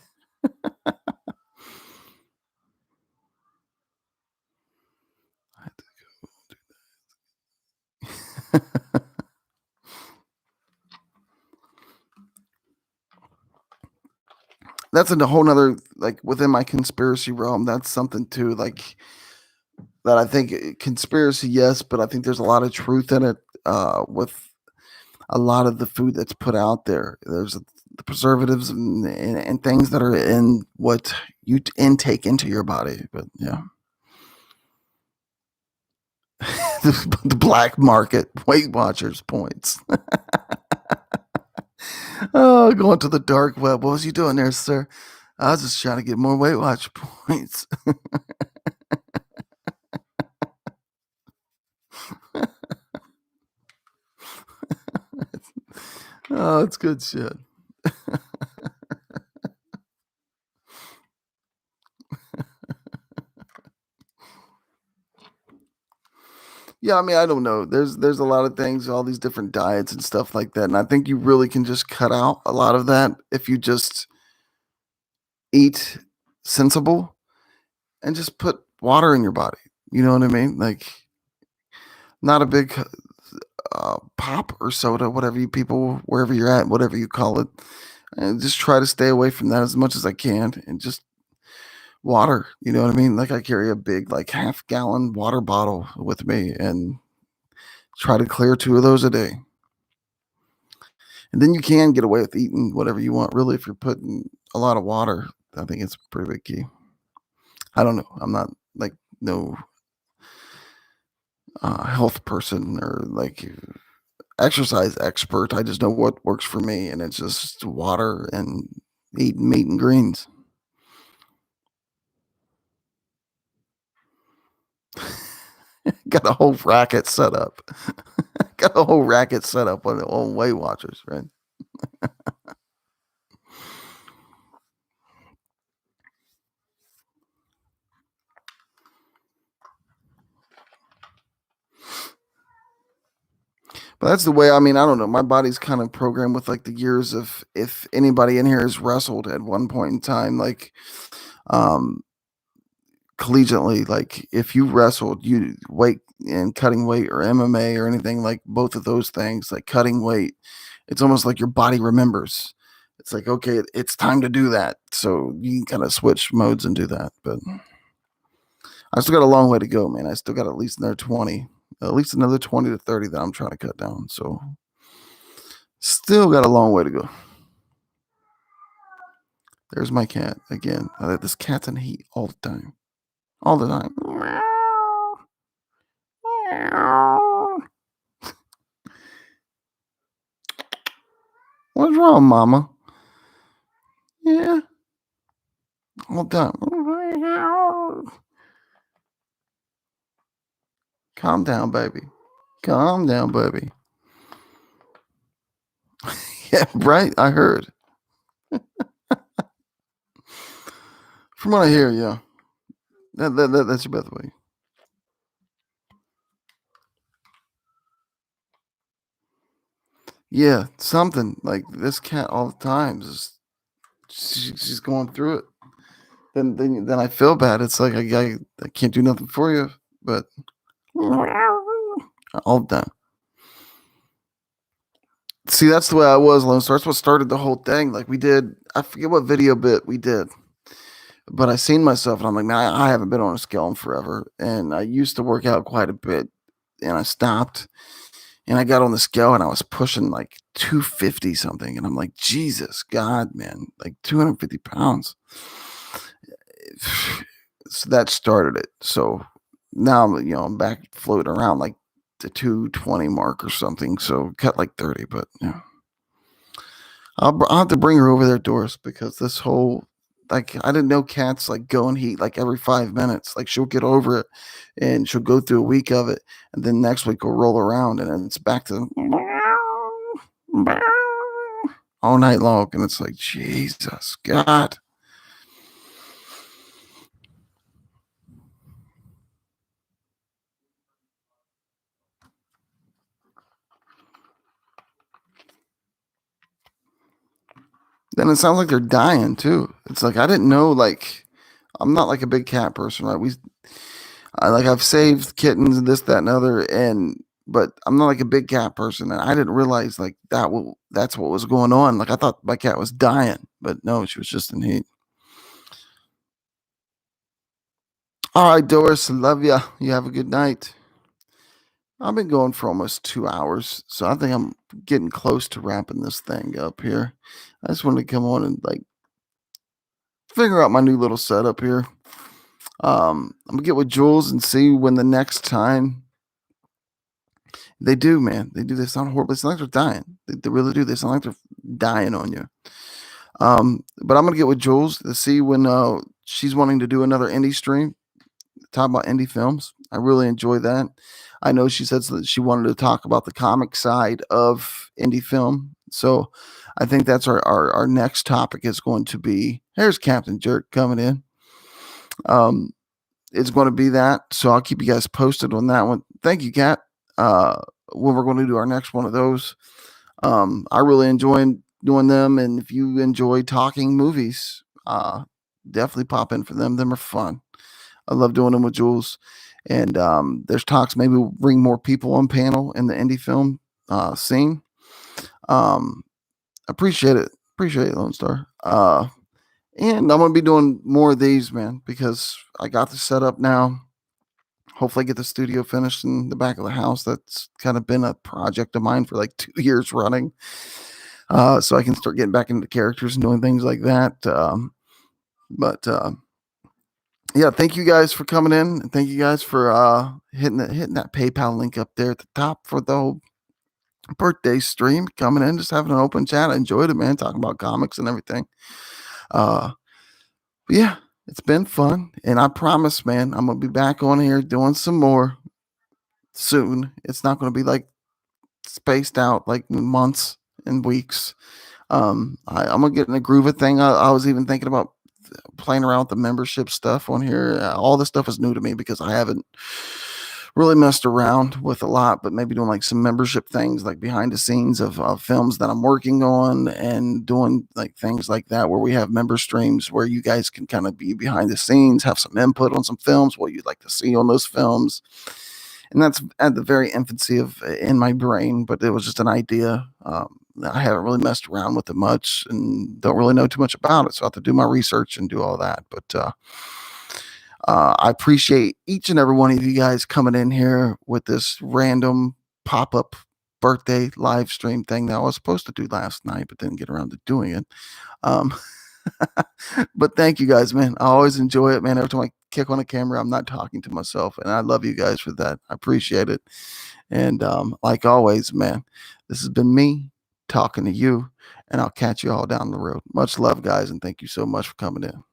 That's a whole nother, like, within my conspiracy realm. That's something too, like, that I think conspiracy, yes, but I think there's a lot of truth in it. With a lot of the food that's put out there, there's the preservatives and things that are in what you intake into your body. But yeah, the black market Weight Watchers points. Oh, going to the dark web. What was you doing there, sir? I was just trying to get more Weight Watch points. Oh, it's good shit. Yeah, I mean, I don't know. There's a lot of things, all these different diets and stuff like that, and I think you really can just cut out a lot of that if you just eat sensible and just put water in your body. You know what I mean? Like, not a big pop or soda, whatever you people, wherever you're at, whatever you call it, and just try to stay away from that as much as I can, and just water. You know what I mean? Like, I carry a big, like, half-gallon water bottle with me, and try to clear 2 of those a day. And then you can get away with eating whatever you want, really, if you're putting a lot of water. I think it's a pretty big key. I don't know. I'm not like no health person or like exercise expert. I just know what works for me, and it's just water and eating meat and greens. Got a whole racket set up. Got a whole racket set up on Weight Watchers, right? But that's the way. I mean, I don't know. My body's kind of programmed with like the years of if anybody in here has wrestled at one point in time, like um collegiately, like if you wrestled, you weight and cutting weight or MMA or anything like both of those things, like cutting weight, it's almost like your body remembers. It's like, okay, it's time to do that. So you can kind of switch modes and do that. But I still got a long way to go, man. I still got at least another 20, at least another 20 to 30 that I'm trying to cut down. So still got a long way to go. There's my cat again. This cat's in heat all the time. All the time. What's wrong, mama? Yeah. All the time. Calm down, baby. Calm down, baby. Yeah, right. I heard. From what I hear, yeah. That's your best way. Yeah, something like this cat all the time. She's going through it. Then I feel bad. It's like I can't do nothing for you, but all the time. See, that's the way I was, Lone Star. That's what started the whole thing. Like we did, I forget what video bit we did, but I seen myself and I'm like, man, I haven't been on a scale in forever. And I used to work out quite a bit, and I stopped. And I got on the scale and I was pushing like 250 something. And I'm like, Jesus, God, man, like 250 pounds. So that started it. So now I'm back floating around like the 220 mark or something. So cut like 30, but yeah. I'll have to bring her over there, Doris, because this whole like I didn't know cats like go and heat like every 5 minutes. Like she'll get over it and she'll go through a week of it, and then next week we'll roll around and then it's back to all night long, and it's like, Jesus, God. Then it sounds like they're dying too. It's like I didn't know. Like I'm not like a big cat person, right? I've saved kittens and this, that, and other, and but I'm not like a big cat person, and I didn't realize like that's what was going on. Like I thought my cat was dying, but no, she was just in heat. All right, Doris, love ya. You have a good night. I've been going for almost 2 hours, so I think I'm getting close to wrapping this thing up here. I just wanted to come on and like figure out my new little setup here. I'm gonna get with Jules and see when the next time they do, man. They do. They sound horrible. They sound like they're dying. They really do. They sound like they're dying on you. But I'm gonna get with Jules to see when she's wanting to do another indie stream, talk about indie films. I really enjoy that. I know she said that she wanted to talk about the comic side of indie film. So I think that's our next topic is going to be here's Captain Jerk coming in. It's going to be that. So I'll keep you guys posted on that one. Thank you, Kat. When we're going to do our next one of those. I really enjoy doing them. And if you enjoy talking movies, definitely pop in for them. Them are fun. I love doing them with Jules. And there's talks maybe we'll bring more people on panel in the indie film scene. Appreciate it. Appreciate it, Lone Star. And I'm gonna be doing more of these, man, because I got the setup now. Hopefully, I get the studio finished in the back of the house. That's kind of been a project of mine for like 2 years running. So I can start getting back into characters and doing things like that. But yeah, thank you guys for coming in, and thank you guys for hitting that PayPal link up there at the top for the whole birthday stream. Coming in, just having an open chat. I enjoyed it, man. Talking about comics and everything. Yeah, it's been fun, and I promise, man, I'm gonna be back on here doing some more soon. It's not gonna be like spaced out like months and weeks. I'm gonna get in the groove of thing. I was even thinking about playing around with the membership stuff on here. All this stuff is new to me because I haven't really messed around with a lot, but maybe doing like some membership things like behind the scenes of films that I'm working on and doing like things like that where we have member streams where you guys can kind of be behind the scenes, have some input on some films, what you'd like to see on those films. And that's at the very infancy of in my brain, but it was just an idea. I haven't really messed around with it much and don't really know too much about it. So I have to do my research and do all that. But I appreciate each and every one of you guys coming in here with this random pop up birthday live stream thing that I was supposed to do last night, but didn't get around to doing it. Um, but thank you guys, man. I always enjoy it, man. Every time I kick on a camera, I'm not talking to myself, and I love you guys for that. I appreciate it. And like always, man, this has been me talking to you, and I'll catch you all down the road. Much love, guys, and thank you so much for coming in.